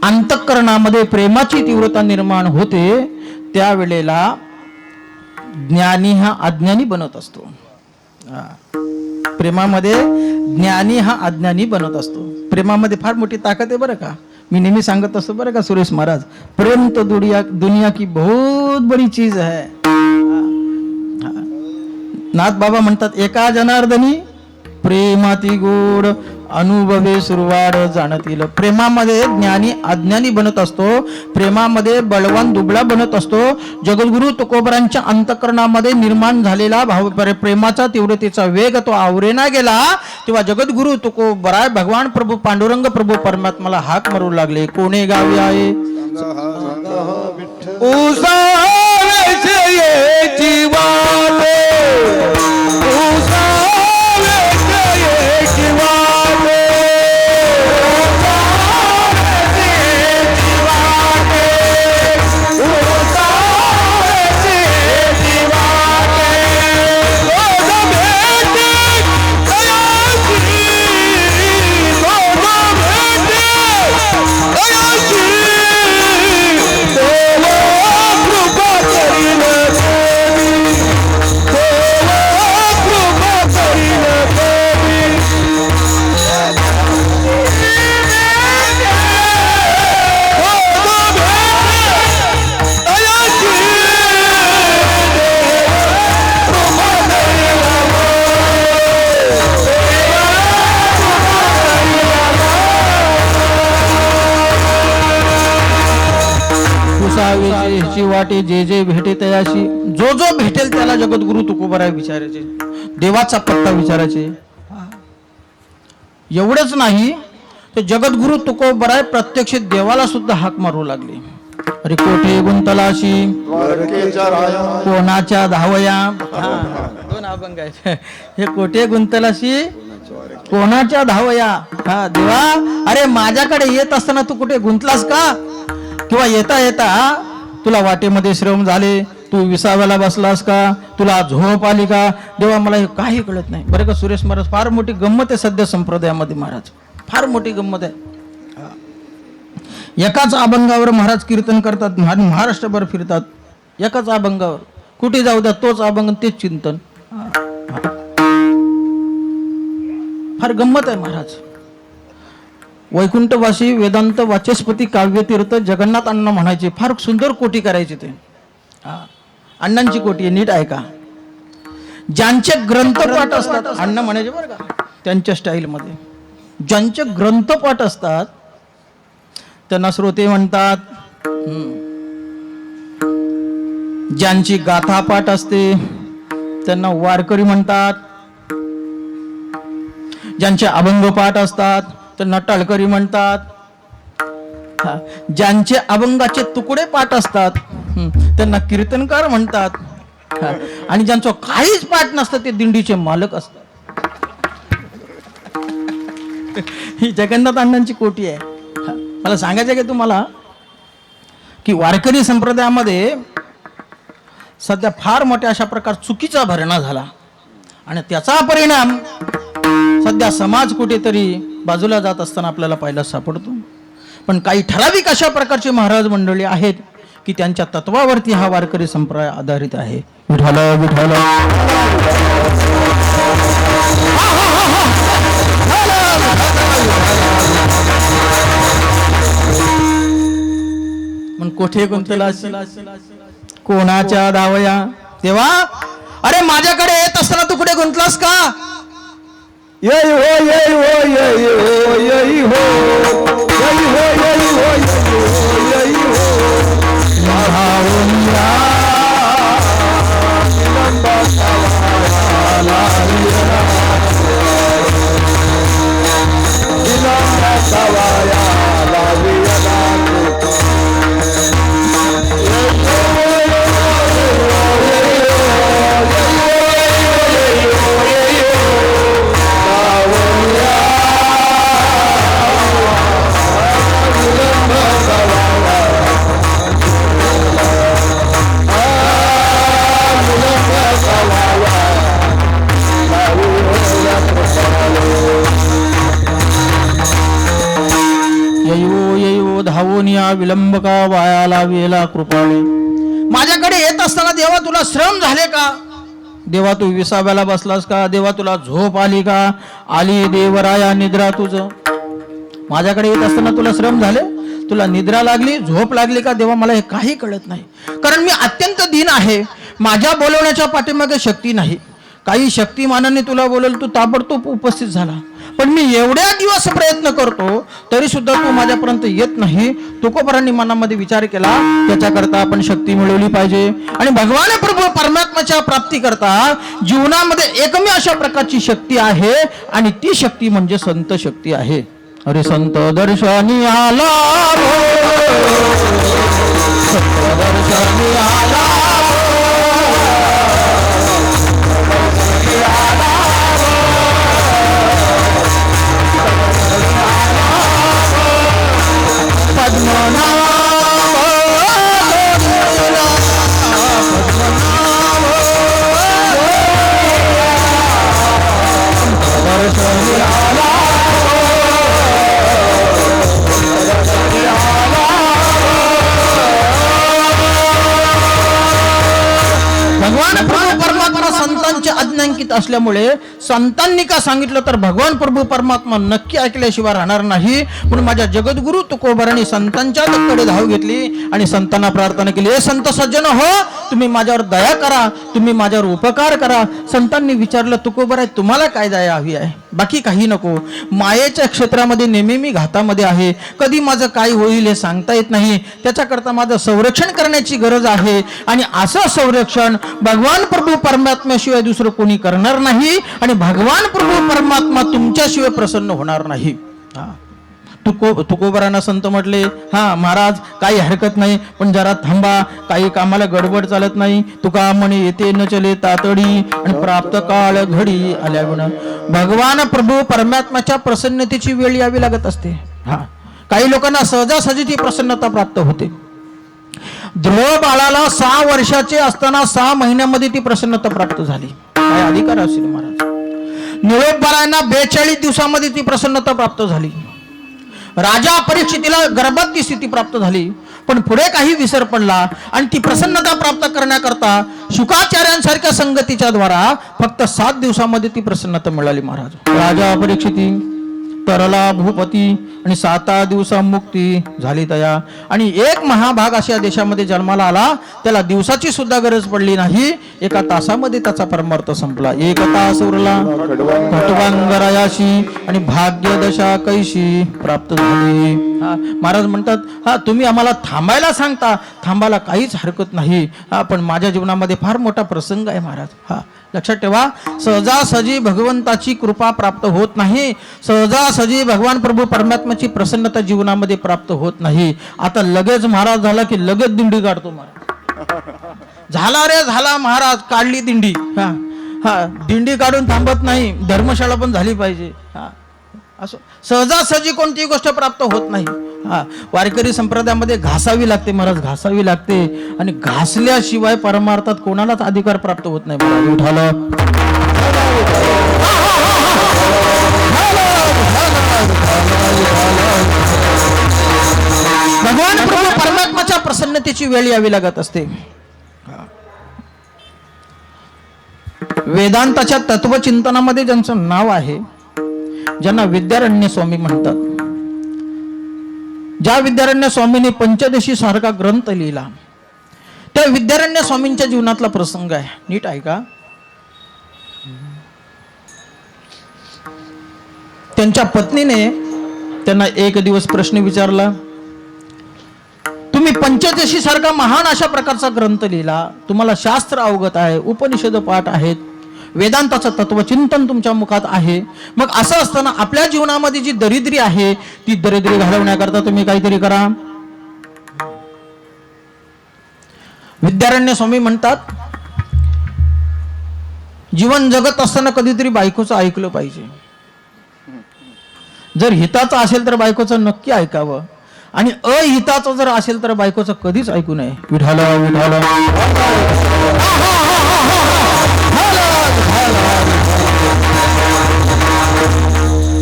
अंतःकरणामध्ये प्रेमाची तीव्रता निर्माण होते त्यावेळेला ज्ञानी हा अज्ञानी बनत असतो. प्रेमामध्ये ज्ञानी हा अज्ञानी बनत असतो. प्रेमामध्ये फार मोठी ताकद आहे बरं का. मी नेहमी सांगत असतो बरं का सुरेश महाराज, प्रेम तो दुनिया की बहुत बड़ी चीज है. नाथ बाबा म्हणतात, एका जनार्दनी प्रेमाती गोड अनुभवे सुरवाड जाणतील. प्रेमामध्ये ज्ञानी अज्ञानी बनत असतो, प्रेमामध्ये बळवान दुबळा बनत असतो. जगद्गुरु तुकोबरांच्या अंतःकरणामध्ये निर्माण झालेला भाव प्रेमाचा तीव्रतेचा वेग तो आवरेना गेला तेव्हा जगद्गुरु तुकोबराय भगवान प्रभू पांडुरंग प्रभू परमात्माला हाक मारू लागले. कोणे गावी आहे वाटे जे जे भेटे तयाशी. जो जो भेटेल त्याला जगद्गुरु तुकोबराय विचारायचे, देवाचा पत्ता विचारायचे. एवढंच नाही तर जगद्गुरु तुकोबराय प्रत्यक्ष देवाला सुद्धा हाक मारू लागले. अरे कोठे गुंतलाशी कोणाच्या धावया. दोन अभंग आहेत. हे कोठे गुंतलाशी कोणाच्या धावया. हा देवा, अरे माझ्याकडे येत असताना तू कुठे गुंतलास का? किंवा येता येता तुला वाटेमध्ये श्रम झाले, तू विसाव्याला बसलास का? तुला झोप आली का? देवा मला हे काही कळत नाही. बरं का सुरेश महाराज, फार मोठी गंमत आहे सध्या संप्रदायामध्ये महाराज, फार मोठी गंमत आहे. एकाच अभंगावर महाराज कीर्तन करतात, महाराष्ट्रभर फिरतात एकाच अभंगावर. कुठे जाऊ द्या तोच अभंग तेच चिंतन. फार गंमत आहे महाराज. वैकुंठवासी वेदांत वाचस्पती काव्यतीर्थ जगन्नाथ अण्णा म्हणायचे, फार सुंदर कोटी करायचे ते. अण्णांची कोटी आहे, नीट ऐका. ज्यांचे ग्रंथपाठ असतात, अण्णा म्हणायचे बरं का त्यांच्या स्टाईलमध्ये, ज्यांचे ग्रंथपाठ असतात त्यांना श्रोते म्हणतात. ज्यांची गाथापाठ असते त्यांना वारकरी म्हणतात. ज्यांचे अभंग पाठ असतात त्यांना टाळकरी म्हणतात. ज्यांचे अभंगाचे तुकडे पाठ असतात त्यांना कीर्तनकार म्हणतात. आणि ज्यांचं काहीच पाठ नसतं ते दिंडीचे मालक असतात. ही जगन्नाथ अण्णांची कोटी आहे. मला सांगायचं की तुम्हाला की वारकरी संप्रदायामध्ये सध्या फार मोठ्या अशा प्रकार चुकीचा भरणा झाला आणि त्याचा परिणाम सध्या समाज कुठेतरी बाजूला जात असताना आपल्याला पाहायला सापडतो. पण काही ठराविक अशा प्रकारचे महाराज मंडळी आहेत की त्यांच्या तत्वावरती हा वारकरी संप्रदाय आधारित आहे. विठ्ठल विठ्ठल. मग कोठे गुंतलाशी कोणाच्या धावया. देवा, अरे माझ्याकडे येत असताना तू कुठे गुंतलास का? येई हो येई हो येई हो येई हो येई हो येई हो येई हो धावूया विलंब का वायाला वेला कृपाळे. माझ्याकडे येत असताना देवा तुला श्रम झाले का? देवा तू विसाव्याला बसलास का? देवा तुला झोप आली का? आली देवराया निद्रा तुझ. माझ्याकडे येत असताना तुला श्रम झाले, तुला निद्रा लागली, झोप लागली का? देवा मला हे काही कळत नाही, कारण मी अत्यंत दीन आहे. माझ्या बोलवण्याच्या पाठीमागे शक्ती नाही. काही शक्तिमानाने तुला बोलवलं, तू ताबडतोब उपस्थित झाला. पण मी एवढ्या दिवस प्रयत्न करतो तरी सुद्धा तू माझ्यापर्यंत येत नाही. तुकोबरांनी मनामध्ये विचार केला, त्याच्याकरता आपण शक्ती मिळवली पाहिजे. आणि भगवान प्रभू परमात्म्याच्या प्राप्ती करता जीवनामध्ये एकमेव अशा प्रकारची शक्ती आहे आणि ती शक्ती म्हणजे संत शक्ती आहे. अरे संत दर्शनी आला, संत दर्शनी आला, भगवान प्रभू परमात्मा संतांचे आज्ञांकित असल्यामुळे संतांनी का सांगितलं तर भगवान प्रभू परमात्मा नक्की ऐकल्याशिवाय राहणार नाही. म्हणून माझ्या जगद्गुरु तुकोबरांनी संतांच्या कडे धाव घेतली आणि संतांना प्रार्थना केली, हे संत सज्जन हो, तुम्ही माझ्यावर दया करा, तुम्ही माझ्यावर उपकार करा. संतांनी विचारलं, तुकोबराय तुम्हाला काय दया हवी आहे? बाकी काही नको. मायेच्या क्षेत्रामध्ये नेहमी मी घातामध्ये आहे, कधी माझं काय होईल हे सांगता येत नाही. त्याच्याकरता माझं संरक्षण करण्याची गरज आहे आणि असं संरक्षण भगवान प्रभू परमात्म्याशिवाय दुसरं कोणी करणार करणार नाही आणि भगवान प्रभू परमात्मा तुमच्याशिवाय प्रसन्न होणार नाही. तुकोबारांना संत म्हटले, हा महाराज काही हरकत नाही, पण जरा थांबा, काही कामाला गडबड चालत नाही. तुका म्हणे येते न चले तातडी आणि प्राप्त काळ घडी आल्या गुण. भगवान प्रभू परमात्माच्या प्रसन्नतेची वेळ यावी लागत असते. काही लोकांना सहजासहजी ती प्रसन्नता प्राप्त होते. ध्रुव बाळाला 6 वर्षाचे असताना 6 महिन्यामध्ये ती प्रसन्नता प्राप्त झाली. काय अधिकार असेल महाराज. निरोप बाळांना 42 दिवसामध्ये ती प्रसन्नता प्राप्त झाली. राजा परीक्षितीला गर्भात ती स्थिती प्राप्त झाली. पण पुढे काही विसर पडला आणि ती प्रसन्नता प्राप्त करण्याकरता शुकाचार्यांसारख्या संगतीच्या द्वारा फक्त 7 दिवसामध्ये ती प्रसन्नता मिळाली महाराज. राजा परीक्षिती तरला भूपती आणि 7 दिवसा मुक्ती झाली तया. आणि एक महाभाग अशा देशामध्ये जन्माला आला, त्याला दिवसाची सुद्धा गरज पडली नाही, 1 तासामध्ये त्याचा परमार्थ संपला. 1 तास उरला खटवांगरायाशी आणि भाग्यदशा कैशी प्राप्त झाली. महाराज म्हणतात, तुम्ही आम्हाला थांबायला सांगता, थांबायला काहीच हरकत नाही. पण माझ्या जीवनामध्ये फार मोठा प्रसंग आहे महाराज. लक्षात ठेवा, सहजासहजी भगवंताची कृपा प्राप्त होत नाही. सहजासहजी भगवान प्रभू परमात्म्याची प्रसन्नता जीवनामध्ये प्राप्त होत नाही. आता लगेच महाराज झाला की लगेच दिंडी काढतो महाराज. झाला रे झाला महाराज, काढली दिंडी. दिंडी काढून थांबत नाही, धर्मशाळा पण झाली पाहिजे. असं सहजासहजी कोणतीही गोष्ट प्राप्त होत नाही. वारकरी संप्रदायामध्ये घासावी लागते महाराज, घासावी लागते. आणि घासल्याशिवाय परमार्थात कोणालाच अधिकार प्राप्त होत नाही महाराज. उठालं भगवान प्रभू परमात्माच्या प्रसन्नतेची वेळ यावी लागत असते. वेदांताच्या तत्वचिंतनामध्ये ज्यांचं नाव आहे, ज्यांना विद्यारण्य स्वामी म्हणतात, ज्या विद्यारण्य स्वामींनी पंचदशी सारखा ग्रंथ लिहिला, त्या विद्यारण्य स्वामींच्या जीवनातला प्रसंग आहे. नीट ऐका. त्यांच्या पत्नीने त्यांना एक दिवस प्रश्न विचारला, तुम्ही पंचदशी सारखा महान अशा प्रकारचा ग्रंथ लिहिला, तुम्हाला शास्त्र अवगत आहे, उपनिषद पाठ आहेत, वेदांताचं तत्वचिंतन तुमच्या मुखात आहे, मग असं असताना आपल्या जीवनामध्ये जी दरिद्री आहे ती दरिद्री घालवण्याकरता तुम्ही काहीतरी करा. विद्यारण्य स्वामी म्हणतात, जीवन जगत असताना कधीतरी बायकोचं ऐकलं पाहिजे. जर हिताचं असेल तर बायकोचं नक्की ऐकावं, आणि अहिताचं जर असेल तर बायकोचं कधीच ऐकू नये. विठाला विठाला.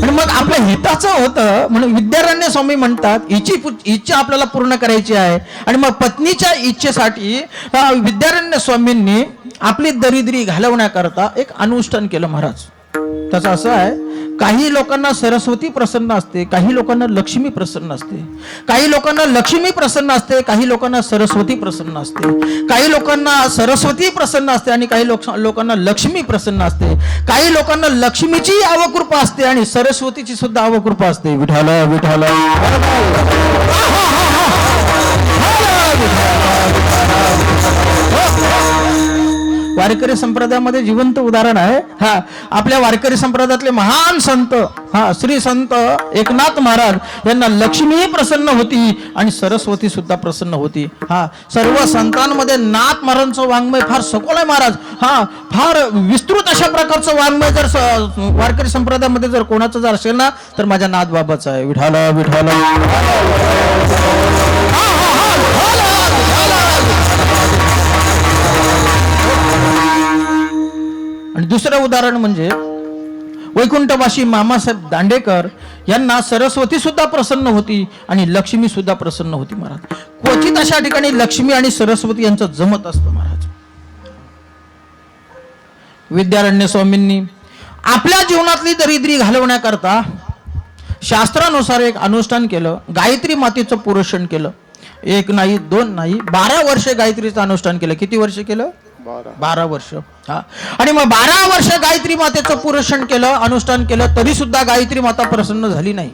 आणि मग आपल्या हिताचं होतं म्हणून विद्यारण्य स्वामी म्हणतात, हिची इच्छा आपल्याला पूर्ण करायची आहे. आणि मग पत्नीच्या इच्छेसाठी विद्यारण्य स्वामींनी आपली दरिद्री घालवण्याकरता एक अनुष्ठान केलं महाराज. त्याचं असं आहे, काही लोकांना सरस्वती प्रसन्न असते, काही लोकांना लक्ष्मी प्रसन्न असते, काही लोकांना लक्ष्मी प्रसन्न असते, काही लोकांना सरस्वती प्रसन्न असते, काही लोकांना सरस्वती प्रसन्न असते आणि काही लोकांना लक्ष्मी प्रसन्न असते, काही लोकांना लक्ष्मीची अवकृपा असते आणि सरस्वतीची सुद्धा अवकृपा असते. विठाला विठाला. वारकरी संप्रदायामध्ये जिवंत उदाहरण आहे. आपल्या वारकरी संप्रदायातले महान संत श्री संत एकनाथ महाराज यांना लक्ष्मी प्रसन्न होती आणि सरस्वती सुद्धा प्रसन्न होती. सर्व संतांमध्ये नाथ महाराजांचं वाङ्मय फार सखोल आहे महाराज. फार विस्तृत अशा प्रकारचं वाङ्मय जर वारकरी संप्रदायामध्ये जर कोणाचं जर असेल ना तर माझ्या नाथ बाबाचं आहे. विठाला विठाला. आणि दुसरं उदाहरण म्हणजे वैकुंठवासी मामासाहेब दांडेकर यांना सरस्वती सुद्धा प्रसन्न होती आणि लक्ष्मी सुद्धा प्रसन्न होती महाराज. क्वचित अशा ठिकाणी लक्ष्मी आणि सरस्वती यांचं जमत असतं महाराज. विद्यारण्य स्वामींनी आपल्या जीवनातली दरिद्री घालवण्याकरता शास्त्रानुसार एक अनुष्ठान केलं. गायत्री मातेचं पुरोषण केलं. 1 नाही 2 नाही 12 वर्ष गायत्रीचं अनुष्ठान केलं. किती वर्ष केलं? 12 वर्ष. आणि मग 12 वर्ष गायत्री मातेचं पुरोषण केलं, अनुष्ठान केलं, तरी सुद्धा गायत्री माता प्रसन्न झाली नाही.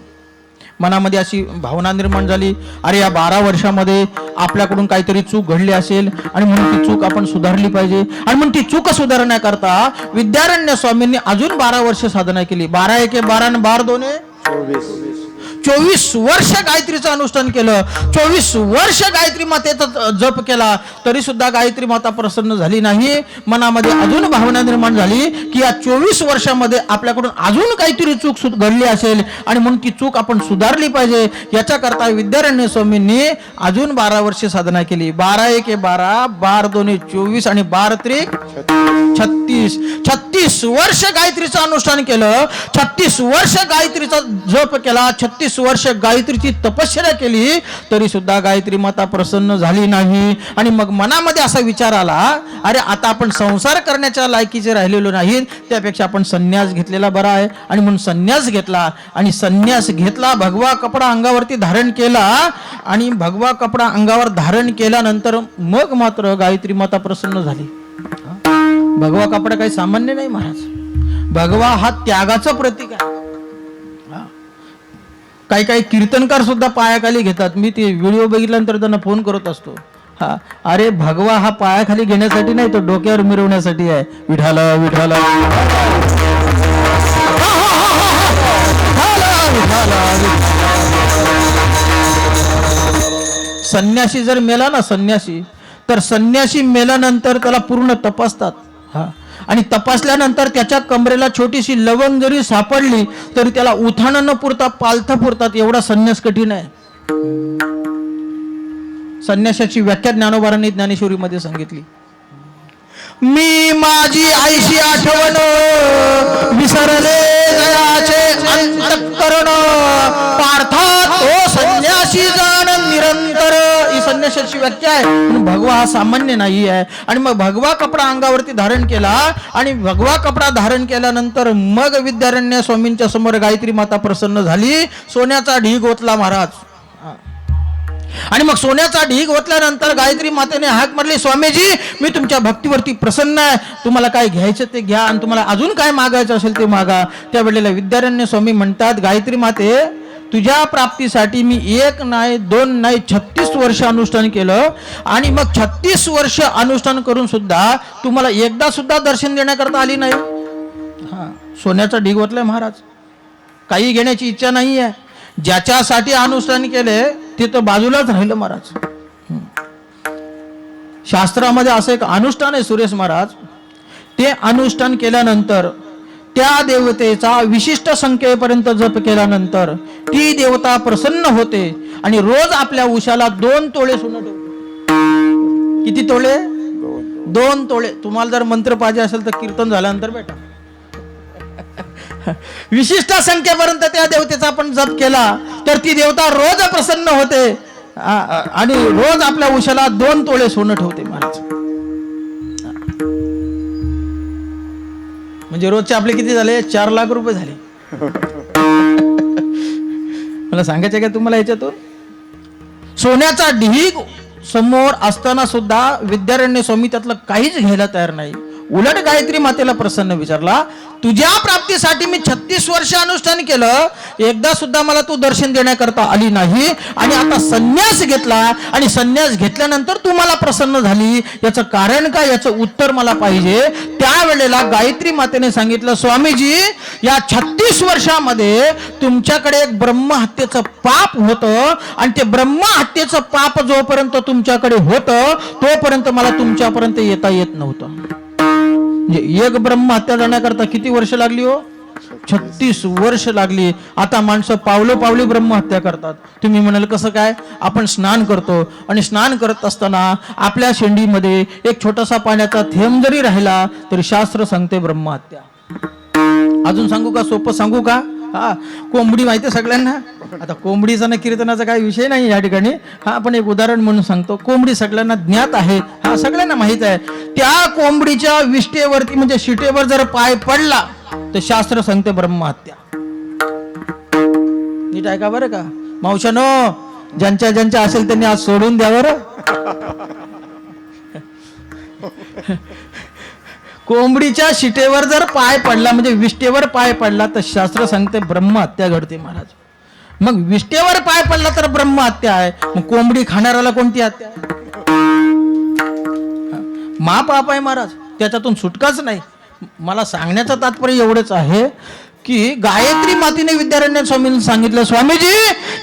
मनामध्ये अशी भावना निर्माण झाली, अरे या 12 वर्षामध्ये आपल्याकडून काहीतरी चूक घडली असेल आणि म्हणून ती चूक आपण सुधारली पाहिजे. आणि म्हणून ती चूक सुधारण्याकरता विद्यारण्य स्वामींनी अजून 12 वर्ष साधना केली. 12 एके 12 आणि 12 दोने 24 वर्ष गायत्रीचं अनुष्ठान केलं. 24 वर्ष गायत्री मातेचा जप केला, तरी सुद्धा गायत्री माता प्रसन्न झाली नाही. मनामध्ये अजून भावना निर्माण झाली की या 24 वर्षामध्ये आपल्याकडून अजून काहीतरी चूक घडली असेल आणि म्हणून ती चूक आपण सुधारली पाहिजे. याच्याकरता विद्यारण्य स्वामींनी अजून 12 वर्ष साधना केली. 12 एके 12, 12 दोन्ही 24 आणि 12 त्रिक 36. 36 वर्ष गायत्रीचं अनुष्ठान केलं, 36 वर्ष गायत्रीचा जप केला, 36 वर्ष गायत्रीची तपश्चर्या केली, तरी सुद्धा गायत्री माता प्रसन्न झाली नाही. आणि मग मनामध्ये असा विचार आला, अरे आता आपण संसार करण्याच्या लायकीचे राहिलेलो नाहीत, त्यापेक्षा आपण संन्यास घेतलेला बरा आहे. आणि म्हणून संन्यास घेतला आणि संन्यास घेतला, भगवा कपडा अंगावरती धारण केला. आणि भगवा कपडा अंगावर धारण केल्यानंतर मग मात्र गायत्री माता प्रसन्न झाली. भगवा कपडा काही सामान्य नाही महाराज, भगवा हा त्यागाचं प्रतीक आहे. काही काही कीर्तनकार सुद्धा पायाखाली घेतात. मी ते व्हिडिओ बघितल्यानंतर त्यांना फोन करत असतो, हा अरे भगवा हा पायाखाली घेण्यासाठी नाही, तो डोक्यावर मिरवण्यासाठी आहे. विठाला विठाला संन्यासी जर मेला ना संन्यासी, तर संन्यासी मेल्यानंतर त्याला पूर्ण तपासतात. हा आणि तपासल्यानंतर त्याच्या कमरेला छोटीशी लवंग जरी सापडली तरी त्याला उठाणं न पुरता पालथं पुरतात. एवढा संन्यास कठीण आहे. संन्यासाची व्याख्या ज्ञानोबारांनी ज्ञानेश्वरीमध्ये सांगितली. मी माझी आईशी आठवण विसरले जयाचे अंतःकरण, पार्था तो संन्यासी जाण निरंतर. ही संन्यासाची व्याख्या आहे. भगवा हा सामान्य नाही आहे. आणि मग भगवा कपडा अंगावरती धारण केला आणि भगवा कपडा धारण केल्यानंतर मग विद्यारण्य स्वामींच्या समोर गायत्री माता प्रसन्न झाली. सोन्याचा ढीग ओतला महाराज. आणि मग सोन्याचा ढीग ओतल्यानंतर गायत्री मातेने हाक मारली, स्वामीजी मी तुमच्या भक्तीवरती प्रसन्न आहे, तुम्हाला काय घ्यायचं ते घ्या आणि तुम्हाला अजून काय मागायचं असेल ते मागा. त्यावेळेला विद्यारण्य स्वामी म्हणतात, गायत्री माते तुझ्या प्राप्तीसाठी मी 1 नाही 2 नाही 36 वर्ष अनुष्ठान केलं. आणि मग 36 वर्ष अनुष्ठान करून सुद्धा तुम्हाला एकदा सुद्धा दर्शन देण्याकरता आली नाही. हा सोन्याचा ढीग ओतलाय महाराज, काही घेण्याची इच्छा नाही आहे. ज्याच्यासाठी अनुष्ठान केले ते तर बाजूलाच राहिलं महाराज. शास्त्रामध्ये असं एक अनुष्ठान आहे सुरेश महाराज, ते अनुष्ठान केल्यानंतर त्या देवतेचा विशिष्ट संख्येपर्यंत जप केल्यानंतर ती देवता प्रसन्न होते आणि रोज आपल्या उशाला 2 तोळे सोनं ठेवते. किती तोळे? 2 तोळे. तुम्हाला जर मंत्र पाहिजे असेल तर कीर्तन झाल्यानंतर भेटा. विशिष्ट संख्येपर्यंत त्या देवतेचा आपण जप केला तर ती देवता रोज प्रसन्न होते आणि रोज आपल्या उशाला 2 तोळे सोनं ठेवते महाराज. म्हणजे रोजचे आपले किती झाले? 4 लाख रुपये झाले. मला सांगायचं का तुम्हाला याच्यातून? सोन्याचा ढीग समोर असताना सुद्धा विद्यारण्य स्वामी त्यातलं काहीच घ्यायला तयार नाही. उलट गायत्री मातेला प्रसन्न विचारला, तुझ्या प्राप्तीसाठी मी 36 वर्ष अनुष्ठान केलं, एकदा सुद्धा मला तू दर्शन देण्याकरता आली नाही आणि आता संन्यास घेतला आणि संन्यास घेतल्यानंतर तू मला प्रसन्न झाली, याचं कारण काय? याचं उत्तर मला पाहिजे. त्यावेळेला गायत्री मातेने सांगितलं, स्वामीजी या 36 वर्षामध्ये तुमच्याकडे एक ब्रह्महत्येचं पाप होतं आणि ते ब्रह्महत्येचं पाप जोपर्यंत तुमच्याकडे होतं तोपर्यंत मला तुमच्यापर्यंत येता येत नव्हतं. म्हणजे एक ब्रह्महत्या जाण्याकरता किती वर्ष लागली हो? 36 वर्ष लागली. आता माणसं पावली ब्रह्महत्या करतात. तुम्ही म्हणाल कसं काय? आपण स्नान करतो आणि स्नान करत असताना आपल्या शेंडीमध्ये एक छोटासा पाण्याचा थेंब जरी राहिला तरी शास्त्र सांगते ब्रह्महत्या. अजून सांगू का? सोपं सांगू का? हा कोंबडी माहिती आहे सगळ्यांना. आता कोंबडीचा ना कीर्तनाचा काही विषय नाही या ठिकाणी. हा पण एक उदाहरण म्हणून सांगतो. कोंबडी सगळ्यांना ज्ञात आहे, हा सगळ्यांना माहित आहे. त्या कोंबडीच्या विष्टेवरती म्हणजे शिटेवर जर पाय पडला तर शास्त्र सांगते ब्रह्महत्या. नीट ऐका बरं का मावशानो, ज्यांच्या असेल त्यांनी आज सोडून द्या बरं. कोंबडीच्या शिटेवर जर पाय पडला म्हणजे विष्टेवर पाय पडला तर शास्त्र सांगते ब्रह्महत्या घडते महाराज. मग विष्टेवर पाय पडला तर ब्रह्महत्या आहे, मग कोंबडी खाणाऱ्याला कोणती हत्या? महापाप आहे महाराज, त्याच्यातून सुटकाच नाही. मला सांगण्याचं तात्पर्य एवढंच आहे की गायत्री मातीने विद्यारण्य स्वामींनी सांगितलं, स्वामीजी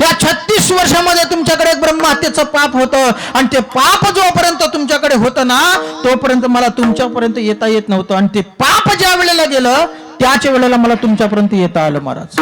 या 36 वर्षामध्ये तुमच्याकडे ब्रह्महत्येचं पाप होतं आणि ते पाप जोपर्यंत तुमच्याकडे होतं ना तोपर्यंत मला तुमच्यापर्यंत येता येत नव्हतं, आणि ते पाप ज्या वेळेला गेलं त्याच वेळेला मला तुमच्यापर्यंत येता आलं महाराज.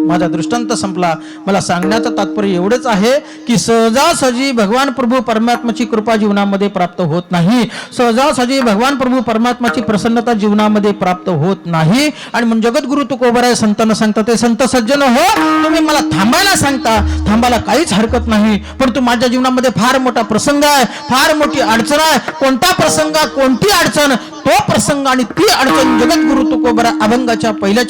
माझा दृष्टांत संपला. मला सांगण्याचं तात्पर्य एवढंच आहे की सहजासहजी भगवान प्रभू परमात्माची कृपा जीवनामध्ये प्राप्त होत नाही, सहजासहजी भगवान प्रभू परमात्माची प्रसन्नता जीवनामध्ये प्राप्त होत नाही. आणि म्हणून जगद्गुरु तुकोबराय संतांना सांगतात, ते संत सज्जन हो, तुम्ही मला थांबायला सांगता, थांबायला काहीच हरकत नाही, परंतु माझ्या जीवनामध्ये फार मोठा प्रसंग आहे, फार मोठी अडचण आहे. कोणता प्रसंग, कोणती अडचण, तो प्रसंग आणि ती अडचण जगद्गुरु तुकोबराय अभंगाच्या पहिल्या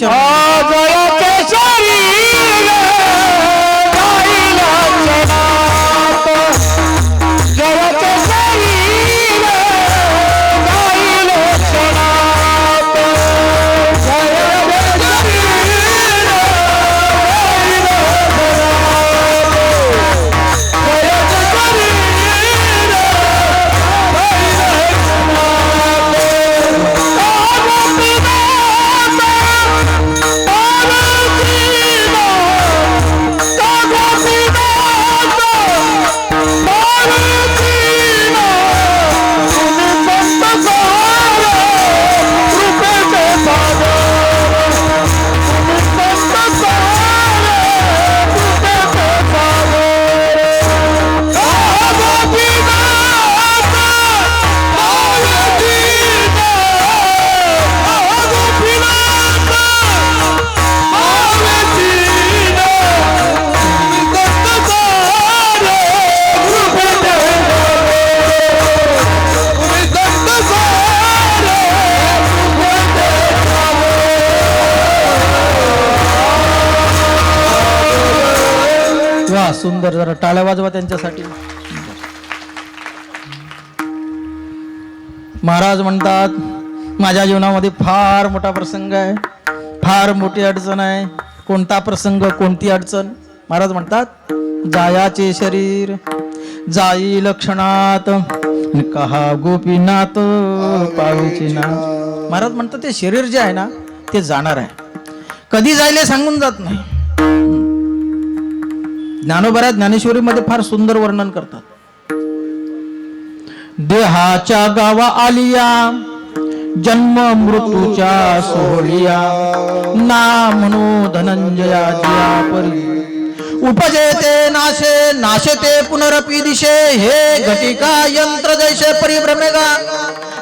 सुंदर, जरा टाळ्या वाजवा त्यांच्यासाठी. महाराज म्हणतात, माझ्या जीवनामध्ये फार मोठा प्रसंग आहे, फार मोठी अडचण आहे. कोणता प्रसंग, कोणती अडचण? महाराज म्हणतात, जायाचे शरीर जाई लक्षणात, कहा गोपीनाथ पावेचे नाथ. महाराज म्हणतात, ते शरीर जे आहे ना ते जाणार आहे, कधी जायले सांगून जात नाही. ज्ञानोबा ज्ञानेश्वरीमध्ये फार सुंदर वर्णन करतात. देहाच्या गावा आलिया जन्म मृत्यूच्या सोहळिया, ना म्हणू धनंजया जिया परी, उपजेते नाशे नाशते पुनरपी दिशे, हे घटिका यंत्र जैसे परिभ्रमेगा.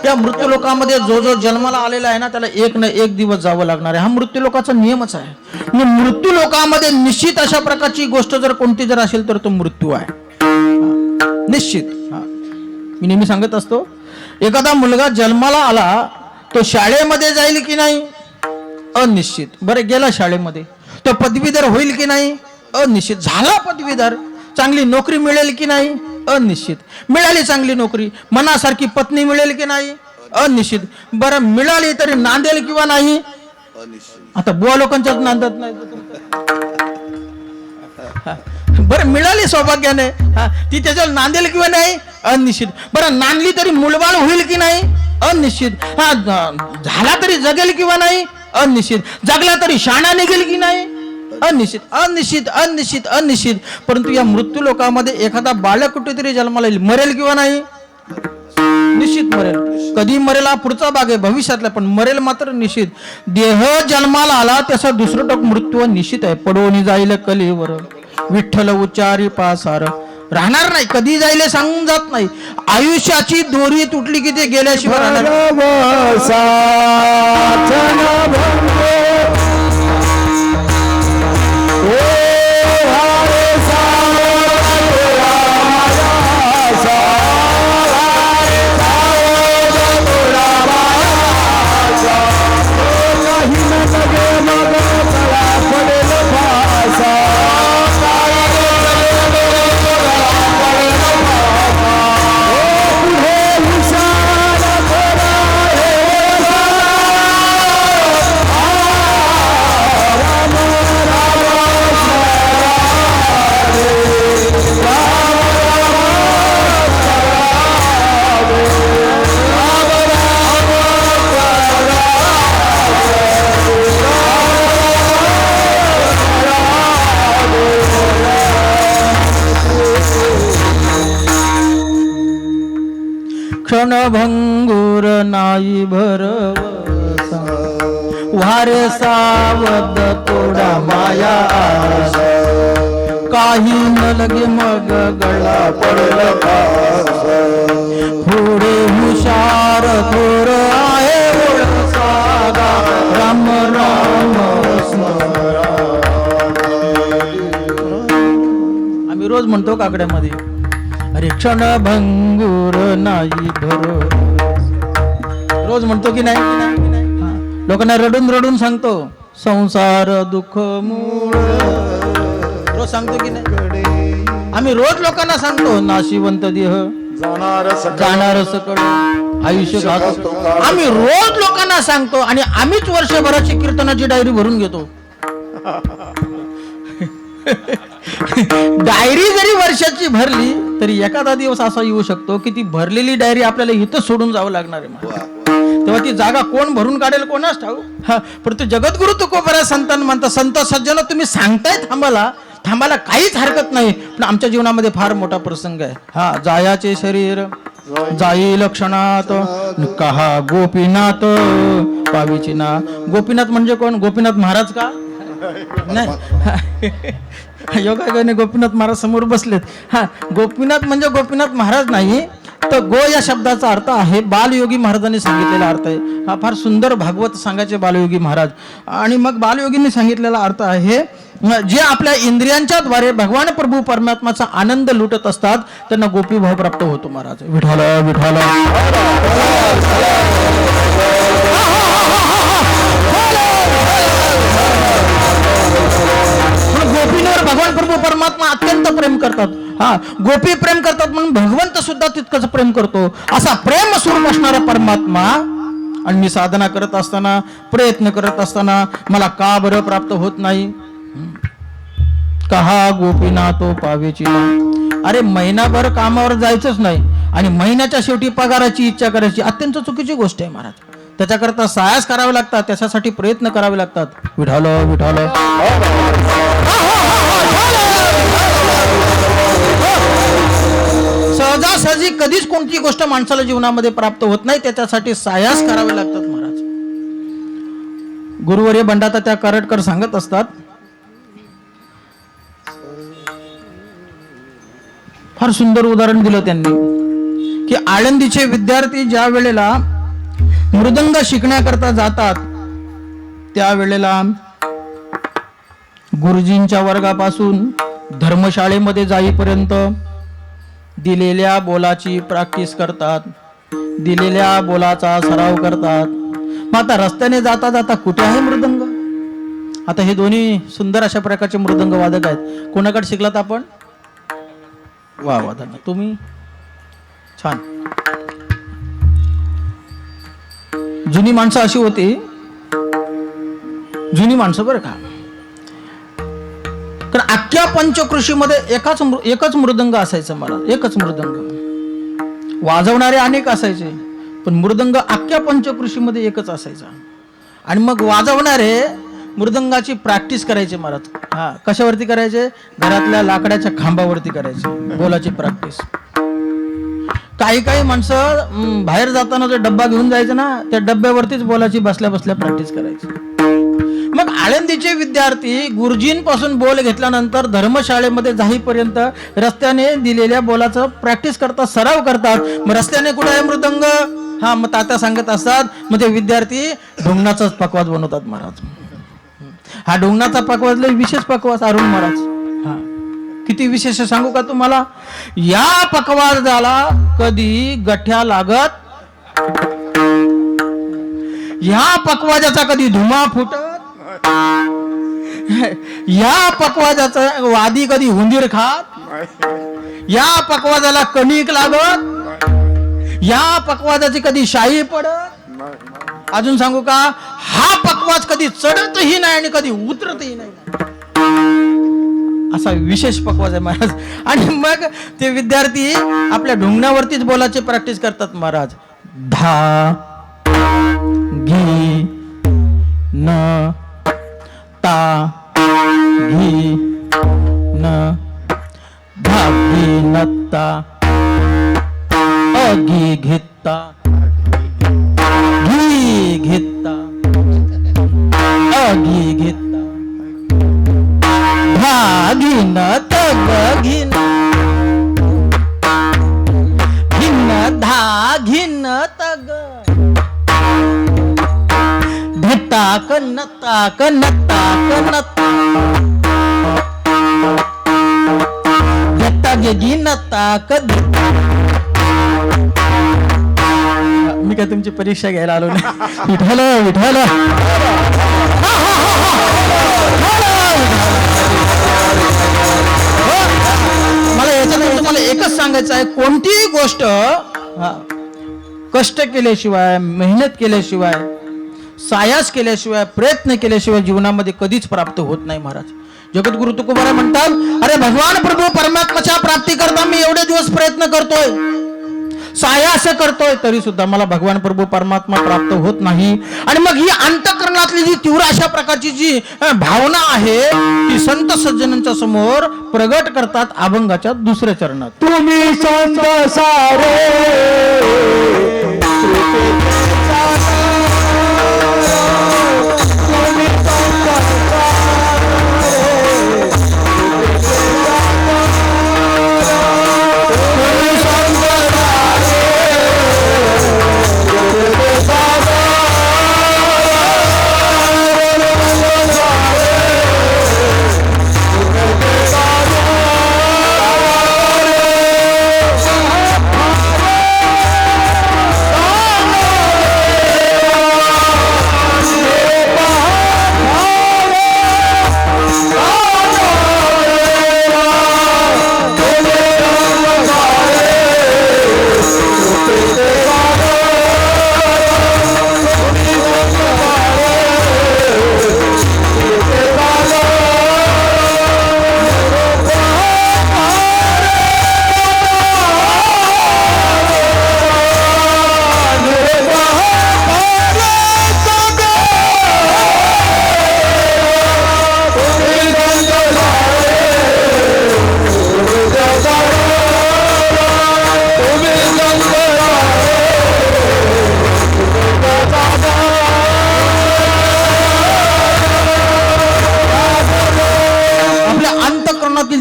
या मृत्यू लोकामध्ये जो जो जन्माला आलेला आहे ना त्याला एक ना एक दिवस जावं लागणार आहे. हा मृत्यू लोकाचा नियमच आहे. मृत्यू लोकामध्ये निश्चित अशा प्रकारची गोष्ट जर कोणती जर असेल तर तो मृत्यू आहे, निश्चित. मी नेहमी सांगत असतो, एखादा मुलगा जन्माला आला तो शाळेमध्ये जाईल की नाही, अनिश्चित. बरं, गेला शाळेमध्ये, तो पदवीधर होईल की नाही, अनिश्चित. झाला पदवीधर, चांगली नोकरी मिळेल की नाही, अनिश्चित. मिळाली चांगली नोकरी, मनासारखी पत्नी मिळेल की नाही, अनिश्चित. बरं, मिळाली तरी नांदेल किंवा नाही, आता बुवा लोकांच्याच नांदत नाही. बरं, मिळाली सौभाग्याने, ती त्याच्यावर नांदेल किंवा नाही, अनिश्चित. बरं, नांदली तरी मुलबाळ होईल की नाही, अनिश्चित. झाला तरी जगेल किंवा नाही, अनिश्चित. जगला तरी शाणा निघेल की नाही, अनिश्चित. अनिश्चित अनिश्चित अनिश्चित. परंतु या मृत्यू लोकांमध्ये एखादा बालक कुठेतरी जन्माला येईल, मरेल किंवा नाही, निश्चित मरेल. कधी मरेल हा पुढचा भाग आहे, भविष्यातला, पण मरेल मात्र निश्चित. देह जन्माला आला त्याचा दुसरं टोक मृत्यू निश्चित आहे. पडोनी जाईल कलीवर विठ्ठल उच्चारी पासार, राहणार नाही, कधी जाईल सांगून जात नाही. आयुष्याची दोरी तुटली की ते गेल्याशिवाय राहणार. क्षणभंगूर नाही भरवसा वारे सावध तोडा माया काही न लगे मग गळा पडला पुढे हुशार थोर आहे ओळसागा राम राम स्मरा. आम्ही रोज म्हणतो काकड्यामध्ये अरे क्षणभंगूर नाही भर रोज म्हणतो की नाही. लोकांना रडून रडून सांगतो संसार दुःख मूळ रोज सांगतो की नाही. आम्ही रोज लोकांना सांगतो नाशिवंत देह जाणार सकळ आयुष्य घात. आम्ही रोज लोकांना सांगतो आणि आम्हीच वर्षभराची कीर्तनाची डायरी भरून घेतो. डायरी जरी वर्षाची भरली तरी एखादा दिवस असा येऊ शकतो की ती भरलेली डायरी आपल्याला इथं सोडून जावं लागणार आहे. तेव्हा ती जागा कोण भरून काढेल कोणाच ठाऊ. परंतु जगद्गुरु तुकोबरा संतांना म्हणतात संत सज्जन तुम्ही सांगताय थांबायला काहीच हरकत नाही. पण आमच्या जीवनामध्ये फार मोठा प्रसंग आहे. जायाचे शरीर जाईल क्षणात कहा गोपीनाथ पावीची ना. गोपीनाथ म्हणजे कोण? गोपीनाथ महाराज का नाही. योगायोगाने गोपीनाथ महाराज समोर बसलेत. गोपीनाथ म्हणजे गोपीनाथ महाराज नाही तर गो या शब्दाचा अर्थ आहे बालयोगी महाराजांनी सांगितलेला अर्थ आहे. हा फार सुंदर भागवत सांगायचे बालयोगी महाराज. आणि मग बालयोगींनी सांगितलेला अर्थ आहे जे आपल्या इंद्रियांच्या द्वारे भगवान प्रभू परमात्माचा आनंद लुटत असतात त्यांना गोपी भाव प्राप्त होतो. महाराज विठाला विठाला गोपींवर भगवान प्रभू परमात्मा अत्यंत प्रेम करतात. गोपी प्रेम करतात म्हणून भगवंत सुद्धा तितकंच प्रेम करतो. असा प्रेम स्वरूप असणारा परमात्मा आणि मी साधना करत असताना प्रयत्न करत असताना मला का बरं प्राप्त होत नाही. कहा गोपीनाथो पावेची ना. अरे महिनाभर कामावर जायचंच नाही आणि महिन्याच्या शेवटी पगाराची इच्छा करायची अत्यंत चुकीची गोष्ट आहे महाराज. त्याच्याकरता सायास करावे लागतात, त्याच्यासाठी प्रयत्न करावे लागतात. विठाल विठाल सहजासहजी कधीच कोणती गोष्ट माणसाला जीवनामध्ये प्राप्त होत नाही, त्याच्यासाठी सायास करावे लागतात महाराज. गुरुवर्य बंडाता त्या करटकर सांगत असतात फार सुंदर उदाहरण दिलं त्यांनी की आळंदीचे विद्यार्थी ज्या वेळेला मृदंग शिकण्याकरता जातात त्यावेळेला गुरुजींच्या वर्गापासून धर्मशाळेमध्ये जाईपर्यंत दिलेल्या बोलाची प्रॅक्टिस करतात, दिलेल्या बोलाचा सराव करतात. मग आता रस्त्याने जाता जाता कुठे आहे मृदंग? आता हे दोन्ही सुंदर अशा प्रकारचे मृदंग वादक आहेत. कोणाकडे शिकलात आपण? वा वा धन्य, तुम्ही छान. जुनी माणसं अशी होती, जुनी माणसं बरं का, कारण अख्ख्या पंचकृषीमध्ये एकच मृदंग असायचं मला, एकच मृदंग. वाजवणारे अनेक असायचे पण मृदंग अख्ख्या पंचकृषीमध्ये एकच असायचा. आणि मग वाजवणारे मृदंगाची प्रॅक्टिस करायचे महाराज. कशावरती करायचे? घरातल्या लाकडाच्या खांबावरती करायचे बोलाची प्रॅक्टिस. काही काही माणसं बाहेर जाताना जो डब्बा घेऊन जायचं ना, त्या डब्यावरतीच बोलाची बसल्या बसल्या प्रॅक्टिस करायची. मग आळंदीचे विद्यार्थी गुरुजींपासून बोल घेतल्यानंतर धर्मशाळेमध्ये जाईपर्यंत रस्त्याने दिलेल्या बोलाचं प्रॅक्टिस करतात, सराव करतात. मग रस्त्याने कुठे आहे मृदंग? मग तात्या सांगत असतात. मग ते विद्यार्थी ढोंगणाचाच पकवाज बनवतात महाराज. हा ढोंगणाचा पकवाज लय विशेष पकवाज अरुण महाराज. किती विशेष सांगू का तुम्हाला? या पकवाजाला कधी गठ्या लागत, या पकवाजाचा कधी धुमा फुटत, या पकवाजाचा वादी कधी हुंदीर खात, या पकवाजाला कणिक लागत, या पकवाजाची कधी शाई पडत. अजून सांगू का? हा पकवाज कधी चढतही नाही आणि कधी उतरतही नाही. असा विशेष पकवाज आहे महाराज. आणि मग ते विद्यार्थी आपल्या ढोंगणावरतीच बोलाची प्रॅक्टिस करतात महाराज. धा घी न ता घी न धा घी नत्ता अघी घेत घेता घी घेता अघी घेता घाघीन तग घिन घिन धाघिन तग घटाक नताक नताक नता घटा गे नताक मी काय तुमची परीक्षा घ्यायला आलो नाही. विठ्ठल विठ्ठल मला याच्यानंतर तुम्हाला एकच सांगायचं आहे, कोणतीही गोष्ट कष्ट केल्याशिवाय, मेहनत केल्याशिवाय, सायास केल्याशिवाय, प्रयत्न केल्याशिवाय जीवनामध्ये कधीच प्राप्त होत नाही महाराज. जगद्गुरु तुकोबाराय म्हणतात, अरे भगवान प्रभू परमात्म्याच्या प्राप्ती करता मी एवढे दिवस प्रयत्न करतोय, सायास करतोय, तरी सुद्धा मला भगवान प्रभू परमात्मा प्राप्त होत नाही. आणि मग ही अंतःकरणातली जी तीव्र अशा प्रकारची जी भावना आहे ती संत सज्जनांच्या समोर प्रगट करतात अभंगाच्या दुसऱ्या चरणात. तुम्ही संत सारे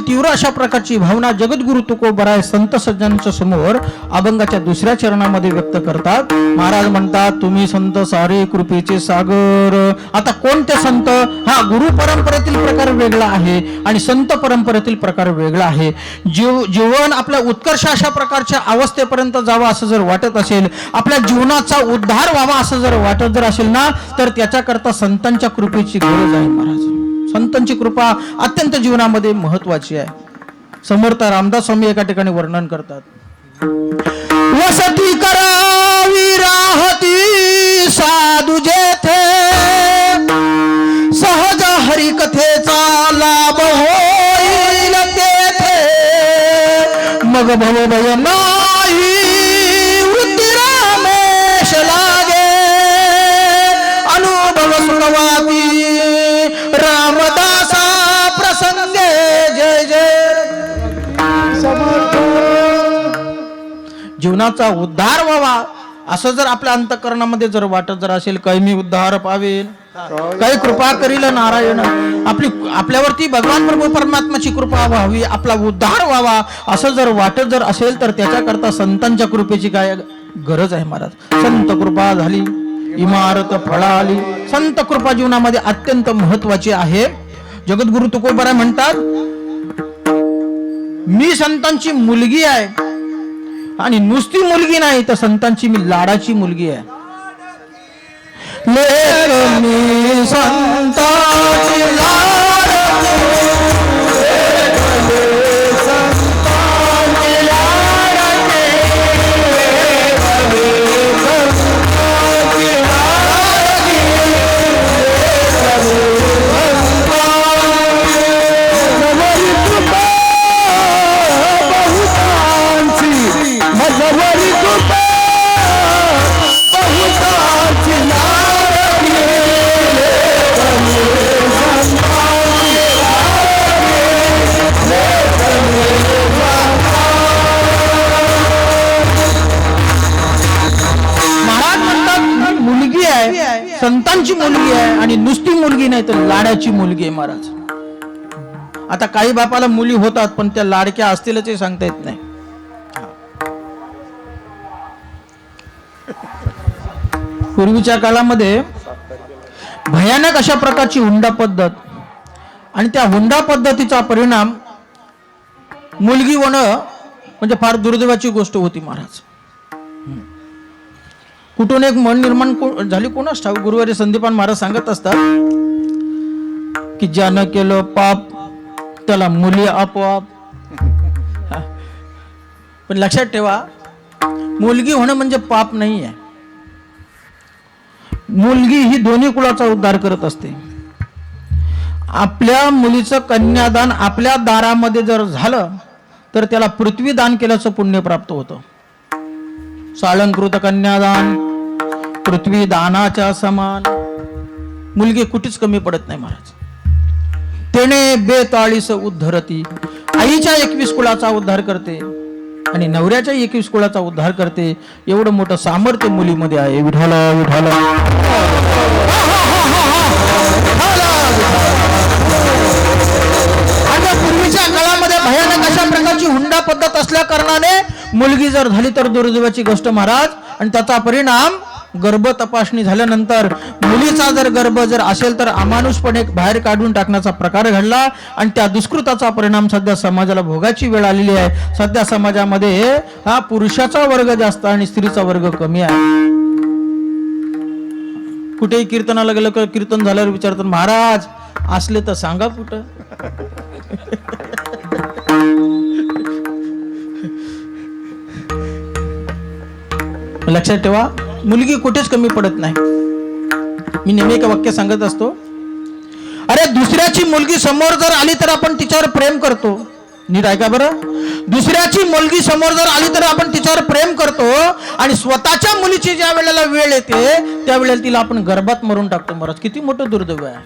तीव्र अशा प्रकारची भावना जगद्गुरु तुकोबाराय संत सज्जनांच्या समोर अभंगाच्या दुसऱ्या चरणामध्ये व्यक्त करतात. महाराज म्हणतात, तुम्ही संत सारे कृपेचे सागर. आता कोणते संत? हा, गुरु परंपरेतील प्रकार वेगळा आहे आणि संत परंपरेतील प्रकार वेगळा आहे. जीवन आपल्या उत्कर्ष अशा प्रकारच्या अवस्थेपर्यंत जावं असं जर वाटत असेल, आपल्या जीवनाचा उद्धार व्हावा असं जर वाटत जर असेल ना, तर त्याच्याकरता संतांच्या कृपेची गरज आहे महाराज. संतांची कृपा अत्यंत जीवनामध्ये महत्वाची आहे. समर्थ रामदास स्वामी एका ठिकाणी वर्णन करतात, वसती करावी राहती साधू जेथे, सहज हरिकथेचा लाभ होईल तेथे, मग भवभय नाही वृत्ती रामेश लागे, अनुभव सुखवाती रामदासा प्रसंगे. जय जय समर्थ. जीवनाचा उद्धार व्हावा असं जर आपल्या अंतःकरणामध्ये जर वाटत जर असेल, काही मी उद्धार पावेल, काही कृपा करील नारायण, आपल्यावरती भगवान प्रभू परमात्म्याची कृपा व्हावी, आपला उद्धार व्हावा असं जर वाटत जर असेल, तर त्याच्याकरता संतांच्या कृपेची काय गरज आहे महाराज. संत कृपा झाली इमारत फळाली. संत कृपा जीवनामध्ये अत्यंत महत्वाची आहे. जगद्गुरु तुकोबाराय म्हणतात, मी संतांची मुलगी आहे आणि नुसती मुलगी नाही तर संतांची मी लाडाची मुलगी आहे. लेक मी संतांची लाडाची, संतांची लाडाची, मजवरी कृपा बहुतांची लाडकी. नाही तर लाडाची मुलगी आहे महाराज. आता काही बापाला मुली होतात पण त्या लाडक्या असतीलच हे सांगता येत नाही. पूर्वीच्या काळामध्ये भयानक अशा प्रकारची हुंडा पद्धत आणि त्या हुंडा पद्धतीचा परिणाम मुलगी होणं म्हणजे फार दुर्दैवाची गोष्ट होती महाराज. कुठून एक मन निर्माण झाली कोणास ठाऊक. गुरुवारी संदीपान महाराज सांगत असतात की ज्यानं केलं पाप त्याला मुली आपोआप. पण लक्षात ठेवा, मुलगी होणं म्हणजे पाप नाही आहे. मुलगी ही दोन्ही कुळाचा उद्धार करत असते. आपल्या मुलीचं कन्यादान आपल्या दारामध्ये जर झालं तर त्याला पृथ्वी दान केल्याचं पुण्य प्राप्त होतं. साळंकृत कन्यादान पृथ्वी दानाच्या समान. मुलगी कुठेच कमी पडत नाही महाराज. तेने बेताळीस उद्धरती. आईच्या 21 कुळाचा उद्धार करते आणि नवऱ्याच्या 21 कुळाचा उद्धार करते. एवढं मोठं सामर्थ्य मुलीमध्ये आहे. विठाला विठाला. आणि पूर्वीच्या काळामध्ये भयानक अशा प्रकारची हुंडा पद्धत असल्या कारणाने मुलगी जर झाली तर दुर्दैवाची गोष्ट महाराज. आणि त्याचा परिणाम गर्भ तपासणी झाल्यानंतर मुलीचा जर गर्भ जर असेल तर अमानुषपणे बाहेर काढून टाकण्याचा प्रकार घडला. आणि त्या दुष्कृताचा परिणाम सध्या समाजाला भोगाची वेळ आलेली आहे. सध्या समाजामध्ये हा पुरुषाचा वर्ग जास्त आणि स्त्रीचा वर्ग कमी आहे. कुठेही कीर्तनाला गेलं का कीर्तन झाल्यावर विचारतात महाराज असले तर सांगा कुठं. लक्षात ठेवा, मुलगी कुठेच कमी पडत नाही. मी नेहमी एक वाक्य सांगत असतो, अरे दुसऱ्याची मुलगी समोर जर आली तर आपण तिच्यावर प्रेम करतो. नीट ऐका बरं. दुसऱ्याची मुलगी समोर जर आली तर आपण तिच्यावर प्रेम करतो आणि स्वतःच्या मुलीची ज्या वेळेला वेळ येते त्यावेळेला तिला आपण गर्भात मरून टाकतो महाराज. किती मोठं दुर्दैव आहे.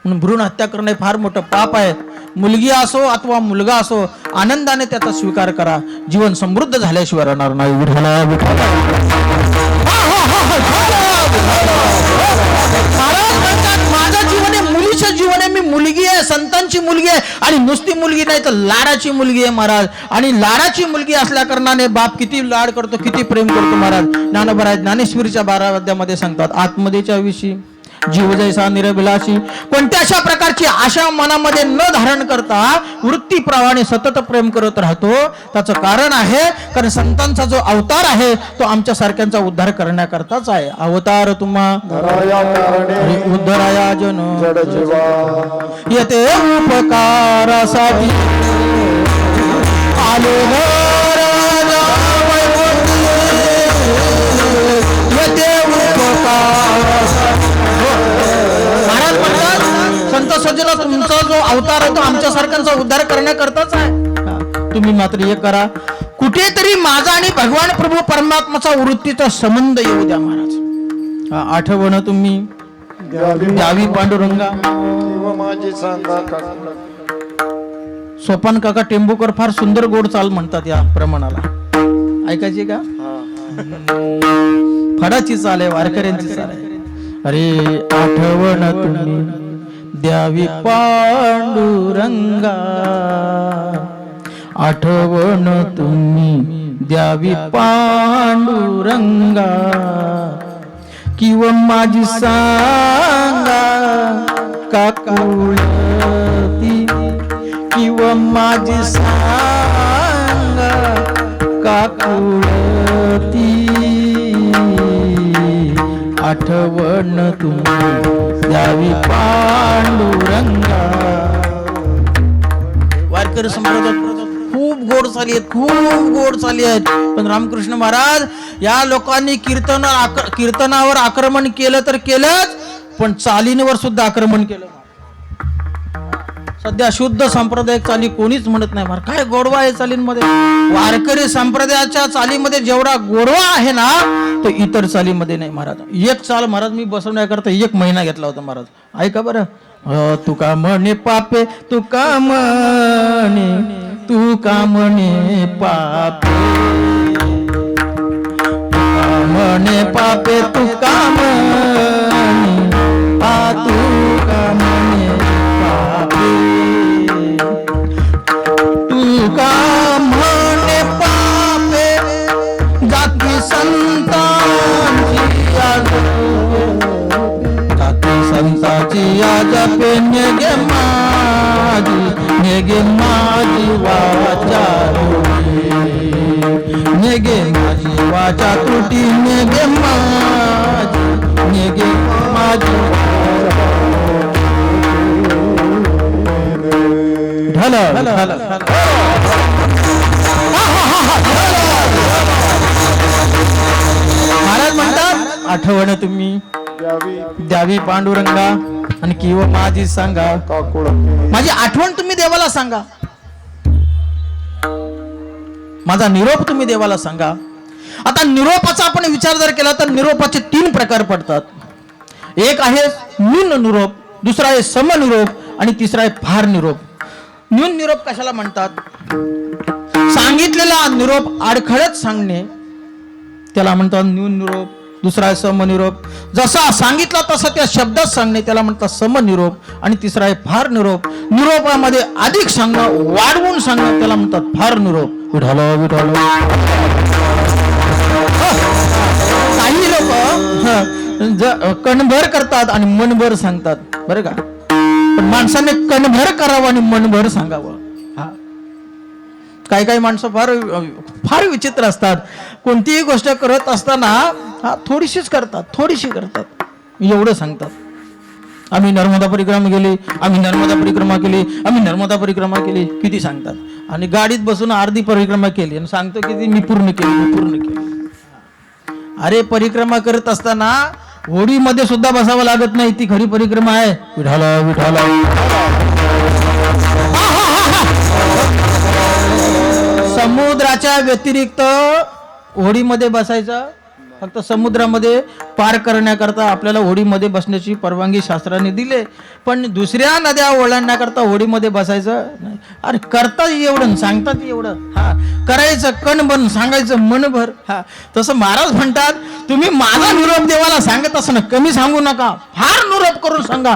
म्हणून भ्रूण हत्या करणे फार मोठं पाप आहे. मुलगी असो अथवा मुलगा असो आनंदाने त्याचा स्वीकार करा. जीवन समृद्ध झाल्याशिवाय राहणार नाही. विठाला विठाला. माझं जीवन आहे मुलीचं जीवन आहे. मी मुलगी आहे, संतांची मुलगी आहे आणि नुसती मुलगी नाही तर लाडाची मुलगी आहे महाराज. आणि लाडाची मुलगी असल्या कारणाने बाप किती लाड करतो, किती प्रेम करतो महाराज. ज्ञानोबा ज्ञानेश्वरीच्या 12 अध्यायामध्ये सांगतात, आत्मदेच्या विषयी जीव जैसा निरभिलाषी. कोणत्या अशा प्रकारची आशा मनामध्ये न धारण करता वृत्तीप्रमाणे सतत प्रेम करत राहतो. त्याचं कारण आहे कारण संतांचा जो अवतार आहे तो आमच्या सारख्यांचा उद्धार करण्याकरताच आहे. अवतार तुम्हा उद्धराया जन येते उपकारासाठी आले येते उपकारासाठी. महाराज म्हणतात संत सज्जन तुमचा जो अवतार आहे तो आमच्या सारख्यांचा उद्धार करण्याकरताच आहे. तुम्ही मात्र हे करा, कुठेतरी माझा आणि भगवान प्रभू परमात्माचा वृत्तीचा संबंध येऊ द्या महाराज. आठवण तुम्ही द्यावी पांडुरंगा. सोपान काका टेंबूकर फार सुंदर गोड चाल म्हणतात या प्रमाणाला. ऐकायची का? फडाची चाल आहे, वारकऱ्यांची चाल आहे. अरे आठवण तुम्ही द्यावी पांडुरंगा. आठवण तुम्ही द्यावी पांडुरंगा. किंवा माझी सांगा का कुळती. किंवा माझी सांगा का कुळती. आठवण तुम्ही द्यावी पांडुरंगा. वारकरी समाजात खूप गोड चाली आहेत, खूप गोड चाली आहेत. पण रामकृष्ण महाराज या लोकांनी कीर्तनावर आक्रमण केलं तर केलंच, पण चालींवर सुद्धा आक्रमण केलं. सध्या शुद्ध संप्रदायिक चाली कोणीच म्हणत नाही महाराज. काय गोडवा आहे चालींमध्ये. वारकरी संप्रदायाच्या चालीमध्ये जेवढा गोडवा आहे ना तो इतर चालीमध्ये नाही महाराज. एक चाल महाराज मी बसवण्याकरता 1 महिना घेतला होता महाराज. ऐका बरं. तुका म्हणे पापे तुका म्हणे तुका म्हणे पापे. तुका म्हणे पापे तुका म्हणे तू जपे नेगे माझी वाचा नेगे माझी वाचा त्रुटी नेगे माझी महाराज म्हणतात आठवण तुम्ही द्यावी पांडुरंगा आणि किंवा माझी सांगा माझी आठवण तुम्ही देवाला सांगा माझा निरोप तुम्ही देवाला सांगा. आता निरोपाचा आपण विचार जर केला तर निरोपाचे 3 प्रकार पडतात. एक आहे न्यून निरोप, दुसरा आहे समनिरोप आणि तिसरा आहे फार निरोप. न्यून निरोप कशाला म्हणतात? सांगितलेला निरोप अडखळत सांगणे त्याला म्हणतात न्यून निरोप. दुसरा आहे समनिरोप, जसा सांगितला तसा त्या शब्दात सांगणे त्याला म्हणतात समनिरोप. आणि तिसरा आहे फार निरोप, निरोपामध्ये अधिक सांगणं, वाढवून सांगणं त्याला म्हणतात फार निरोप. विठाला विठाला. काही लोक कणभर करतात आणि मनभर सांगतात बरं का, पण माणसाने कणभर करावं आणि मनभर सांगावं. काही काही माणसं फार फार विचित्र असतात. कोणतीही गोष्ट करत असताना थोडीशी करतात, एवढं सांगतात. आम्ही नर्मदा परिक्रमा केली, आम्ही नर्मदा परिक्रमा केली किती सांगतात. आणि गाडीत बसून अर्धी परिक्रमा केली आणि सांगतो किती मी पूर्ण केली. अरे परिक्रमा करत असताना होडीमध्ये सुद्धा बसावं लागत नाही, ती खरी परिक्रमा आहे. विठाला विठाला. समुद्राच्या व्यतिरिक्त होडीमध्ये बसायचं, फक्त समुद्रामध्ये पार करण्याकरता आपल्याला होडीमध्ये बसण्याची परवानगी शास्त्राने दिले, पण दुसऱ्या नद्या ओलांडण्याकरता होडीमध्ये बसायचं नाही. अरे करतात एवढं, सांगतात एवढं, करायचं कणभर, सांगायचं मनभर. तसं महाराज म्हणतात तुम्ही माझा निरोप देवाला सांगत असं कमी सांगू नका, फार निरोप करून सांगा.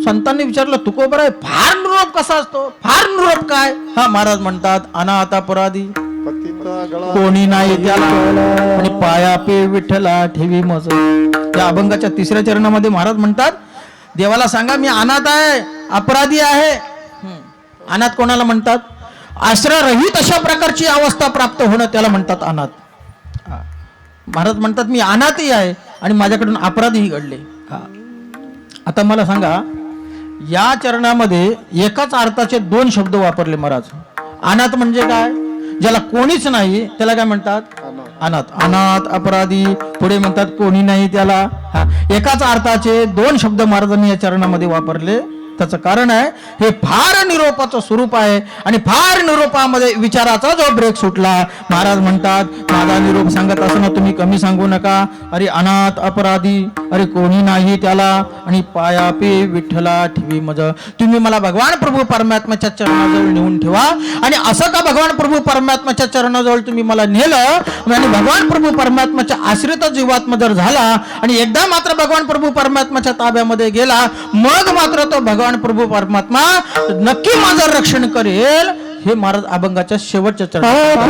संतांनी विचारलं तुकोबर आहे फार निरोप कसा असतो? फार निरोप काय? महाराज म्हणतात अनाथ अपराधी कोणी नाही त्याला आणि पाया पे विठ्ठला ठेवी मज. या अभंगाच्या 3ऱ्या चरणामध्ये महाराज म्हणतात देवाला सांगा मी अनाथ आहे, अपराधी आहे. अनाथ कोणाला म्हणतात? आश्रयरहित अशा प्रकारची अवस्था प्राप्त होणं त्याला म्हणतात अनाथ. महाराज म्हणतात मी अनाथही आहे आणि माझ्याकडून अपराधही घडले. आता मला सांगा या चरणामध्ये एकाच अर्थाचे 2 शब्द वापरले महाराज. अनाथ म्हणजे काय? ज्याला कोणीच नाही त्याला काय म्हणतात? अनाथ. अनाथ अपराधी, पुढे म्हणतात कोणी नाही त्याला. एकाच अर्थाचे 2 शब्द महाराजांनी या चरणामध्ये वापरले. त्याचं कारण आहे हे फार निरोपाचं स्वरूप आहे आणि फार निरोपामध्ये विचाराचा जो ब्रेक सुटला. महाराज म्हणतात माझा निरोप सांगत असताना तुम्ही कमी सांगू नका. अरे अनाथ अपराधी, अरे कोणी नाही त्याला आणि पाया पे विठ्ठला ठेवी मज. तुम्ही मला भगवान प्रभू परमात्म्याच्या चरणाजवळ नेऊन ठेवा. आणि असं का भगवान प्रभू परमात्म्याच्या चरणाजवळ तुम्ही मला नेलं आणि भगवान प्रभू परमात्म्याच्या आश्रित जीवात्मा जर झाला आणि एकदा मात्र भगवान प्रभू परमात्म्याच्या ताब्यामध्ये गेला, मग मात्र तो भगवान प्रभू परमात्मा नक्की माझं रक्षण करेल. हे महाराज अभंगाच्या शेवटच्या चरणात.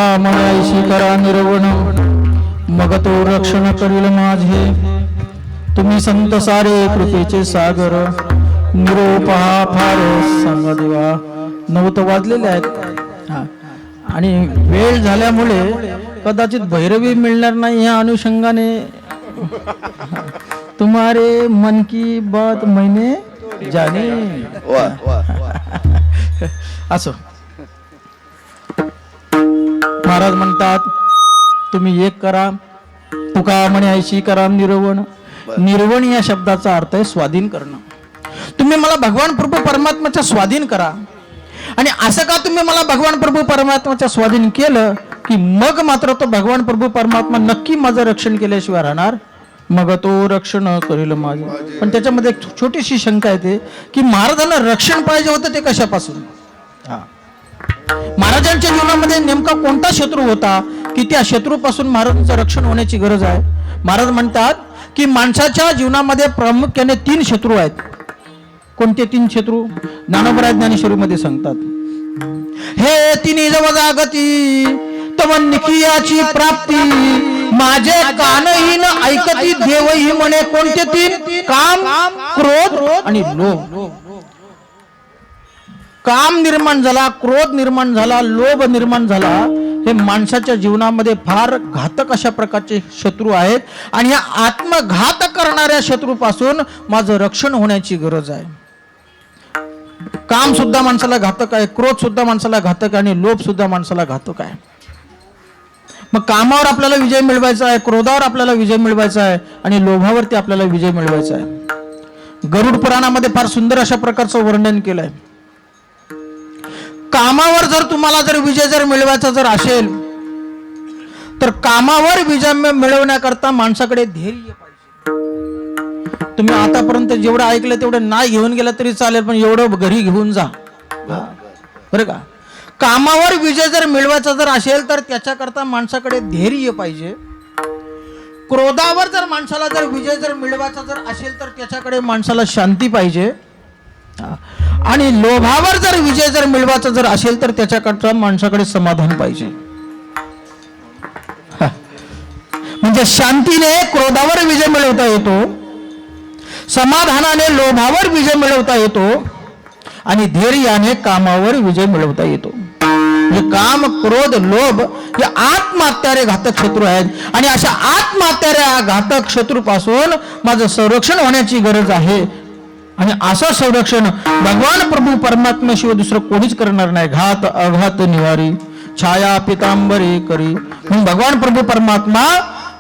तुका मनाईशी करा निर्वण मग तो रक्षण करील माझे तुम्ही संत सारे कृपेचे सागर निरोप हा फार सांगा देवा. 9 वाजलेले आहेत हा. आणि वेळ झाल्यामुळे कदाचित भैरवी मिळणार नाही या अनुषंगाने तुम्हारे मन की बात मैंने जाने. असो महाराज म्हणतात तुम्ही एक करा तुका म्हणे ऐशी करा निर्वण. निर्वण या शब्दाचा अर्थ आहे स्वाधीन करणं. तुम्ही मला भगवान प्रभू परमात्म्याच्या स्वाधीन करा. आणि असं का तुम्ही मला भगवान प्रभू परमात्म्याच्या स्वाधीन केलं की मग मात्र तो भगवान प्रभू परमात्मा नक्की माझं रक्षण केल्याशिवाय राहणार. मग तो रक्षण करील माझे. पण त्याच्यामध्ये एक छोटीशी शंका येते की महाराजांना रक्षण पाहिजे होतं ते कशापासून. महाराजांच्या जीवनामध्ये नेमका कोणता शत्रू होता की त्या शत्रूपासून महाराजांचं रक्षण होण्याची गरज आहे. महाराज म्हणतात की माणसाच्या जीवनामध्ये प्रामुख्याने 3 शत्रू आहेत. कोणते 3 शत्रू ज्ञानोबराय ज्ञानेश्वरीमध्ये सांगतात. हे तिन्ही जव जागती तव निकियाची प्राप्ती माझे कानहीन ऐकती देवही म्हणे. कोणते 3? काम, क्रोध आणि लोभ. काम निर्माण झाला, क्रोध निर्माण झाला, लोभ निर्माण झाला. हे माणसाच्या जीवनामध्ये फार घातक अशा प्रकारचे शत्रू आहेत. आणि या आत्मघात करणाऱ्या शत्रूपासून माझं रक्षण होण्याची गरज आहे. काम सुद्धा माणसाला घातक आहे, क्रोध सुद्धा माणसाला घातक आहे आणि लोभ सुद्धा माणसाला घातक आहे. मग कामावर आपल्याला विजय मिळवायचा आहे, क्रोधावर आपल्याला विजय मिळवायचा आहे आणि लोभावरती आपल्याला विजय मिळवायचा आहे. गरुड पुराणामध्ये फार सुंदर अशा प्रकारचं वर्णन केलंय. कामावर जर तुम्हाला जर विजय जर मिळवायचा जर असेल तर कामावर विजय मिळवण्याकरता माणसाकडे धैर्य पाहिजे. तुम्ही आतापर्यंत जेवढं ऐकलं तेवढं नाही घेऊन गेलं तरी चालेल, पण एवढं घरी घेऊन जा बरं का. कामावर विजय जर मिळवायचा जर असेल तर त्याच्याकरता माणसाकडे धैर्य पाहिजे. क्रोधावर जर माणसाला जर विजय जर मिळवायचा जर असेल तर त्याच्याकडे माणसाला शांती पाहिजे. आणि लोभावर जर विजय जर मिळवायचा जर असेल तर त्याच्याकरता माणसाकडे समाधान पाहिजे. म्हणजे शांतीने क्रोधावर विजय मिळवता येतो, समाधानाने लोभावर विजय मिळवता येतो आणि धैर्याने कामावर विजय मिळवता येतो. म्हणजे काम, क्रोध, लोभ हे आत्महत्यारे घातक शत्रू आहेत. आणि अशा आत्महत्याऱ्या घातक शत्रूपासून माझं संरक्षण होण्याची गरज आहे. आणि असं संरक्षण भगवान प्रभू परमात्म्याशिवाय दुसरं कोणीच करणार नाही. घात अघात निवारी छाया पितांबरी करी. म्हणून भगवान प्रभू परमात्मा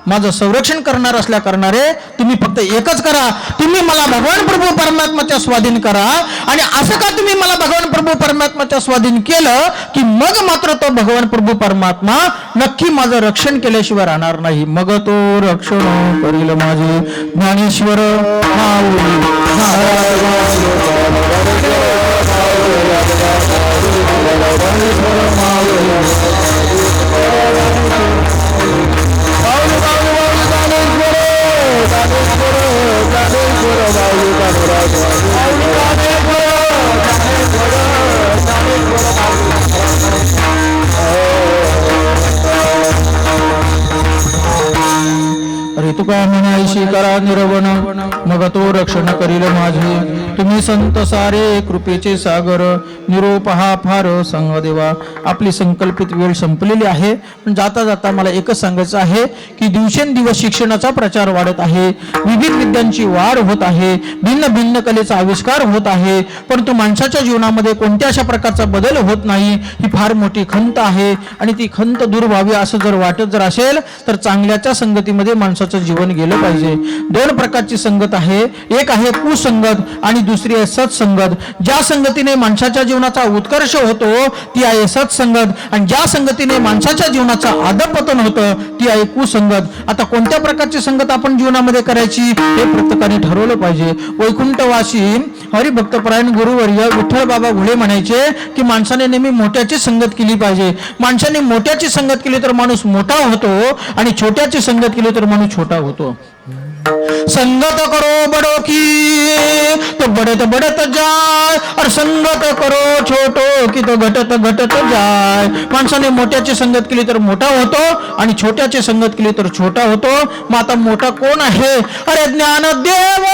माझं संरक्षण करणार असल्या कारणाने तुम्ही फक्त एकच करा, तुम्ही मला भगवान प्रभू परमात्म्याच्या स्वाधीन करा. आणि असं का तुम्ही मला भगवान प्रभू परमात्म्याच्या स्वाधीन केलं की मग मात्र तो भगवान प्रभू परमात्मा नक्की माझं रक्षण केल्याशिवाय राहणार नाही. मग तो रक्षण करील माझे. ज्ञानेश्वर माऊली तुका म्हणायशी करा निर्वण मग तो रक्षण करील माझे. तुम्ही संत सारे कृपेचे सागर निरोप हा फार सांग देवा. आपली संकल्पित वेळ संपलेली आहे, पण जाता जाता मला एकच सांगायचं आहे की दिवसेंदिवस शिक्षणाचा प्रचार वाढत आहे, विविध विद्यांची वाढ होत आहे, भिन्न भिन्न कलेचा आविष्कार होत आहे, परंतु माणसाच्या जीवनामध्ये कोणत्या अशा प्रकारचा बदल होत नाही. ही फार मोठी खंत आहे आणि ती खंत दूर व्हावी असं जर वाटत जर असेल तर चांगल्याच्या संगतीमध्ये माणसाचं जीवन गेलं पाहिजे. 2 प्रकारची संगत आहे, एक आहे कुसंगत आणि दुसरी आहे सत्संगत. ज्या संगतीने माणसाच्या जीवनाचा उत्कर्ष होतो ती आहे सत्संगत, आणि ज्या संगतीने माणसाच्या जीवनाचा अधपतन होतं ती आहे कुसंगत. आता कोणत्या प्रकारची संगत आपण जीवनामध्ये करायची हे प्रत्येकाने ठरवलं पाहिजे. वैकुंठवासी हरिभक्तपरायण गुरुवर्य विठ्ठल बाबा घोळे म्हणायचे की माणसाने नेहमी मोठ्याची संगत केली पाहिजे. माणसाने मोठ्याची संगत केली तर माणूस मोठा होतो आणि छोट्याची संगत केली तर माणूस छोटा होतो. संगत करो बड़ो की तो बढ़त बढ़त जाय, और संगत करो छोटो की तो घटत घटत जाय. माणसाने मोठ्याची संगत केली तर मोठा होतो आणि छोट्याची संगत केली तर छोटा होतो. मग आता मोठा कोण आहे? अरे ज्ञानदेव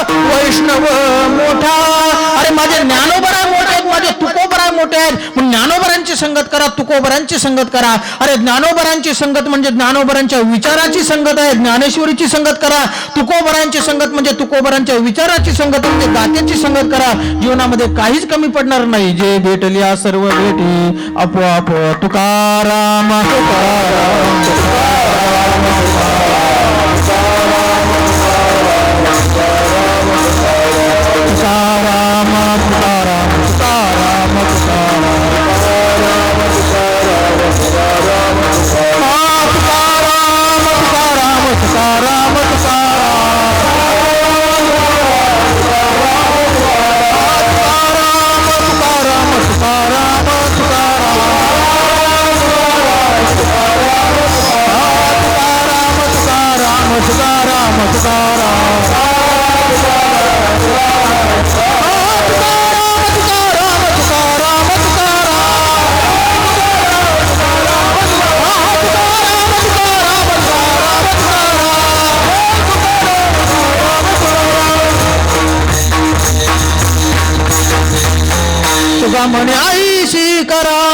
वैष्णव मोठा. अरे माझे ज्ञानोबरा मोठे आहेत, माझे तुकोबरा मोठे आहेत. मग ज्ञानोबरांची संगत करा, तुकोबरांची संगत करा. अरे ज्ञानोबरांची संगत म्हणजे ज्ञानोबरांच्या विचाराची संगत आहे, ज्ञानेश्वरीची संगत करा. तुकोबरांची संगत म्हणजे तुकोबरांच्या विचाराची संगत म्हणजे गात्याची संगत करा. जीवनामध्ये काहीच कमी पडणार नाही. जे भेटल्या सर्व भेटी आपोआप तुकाराम तुकाराम तुकाराम तुकाराम तुकाराम तुका म्हणे आईशी करा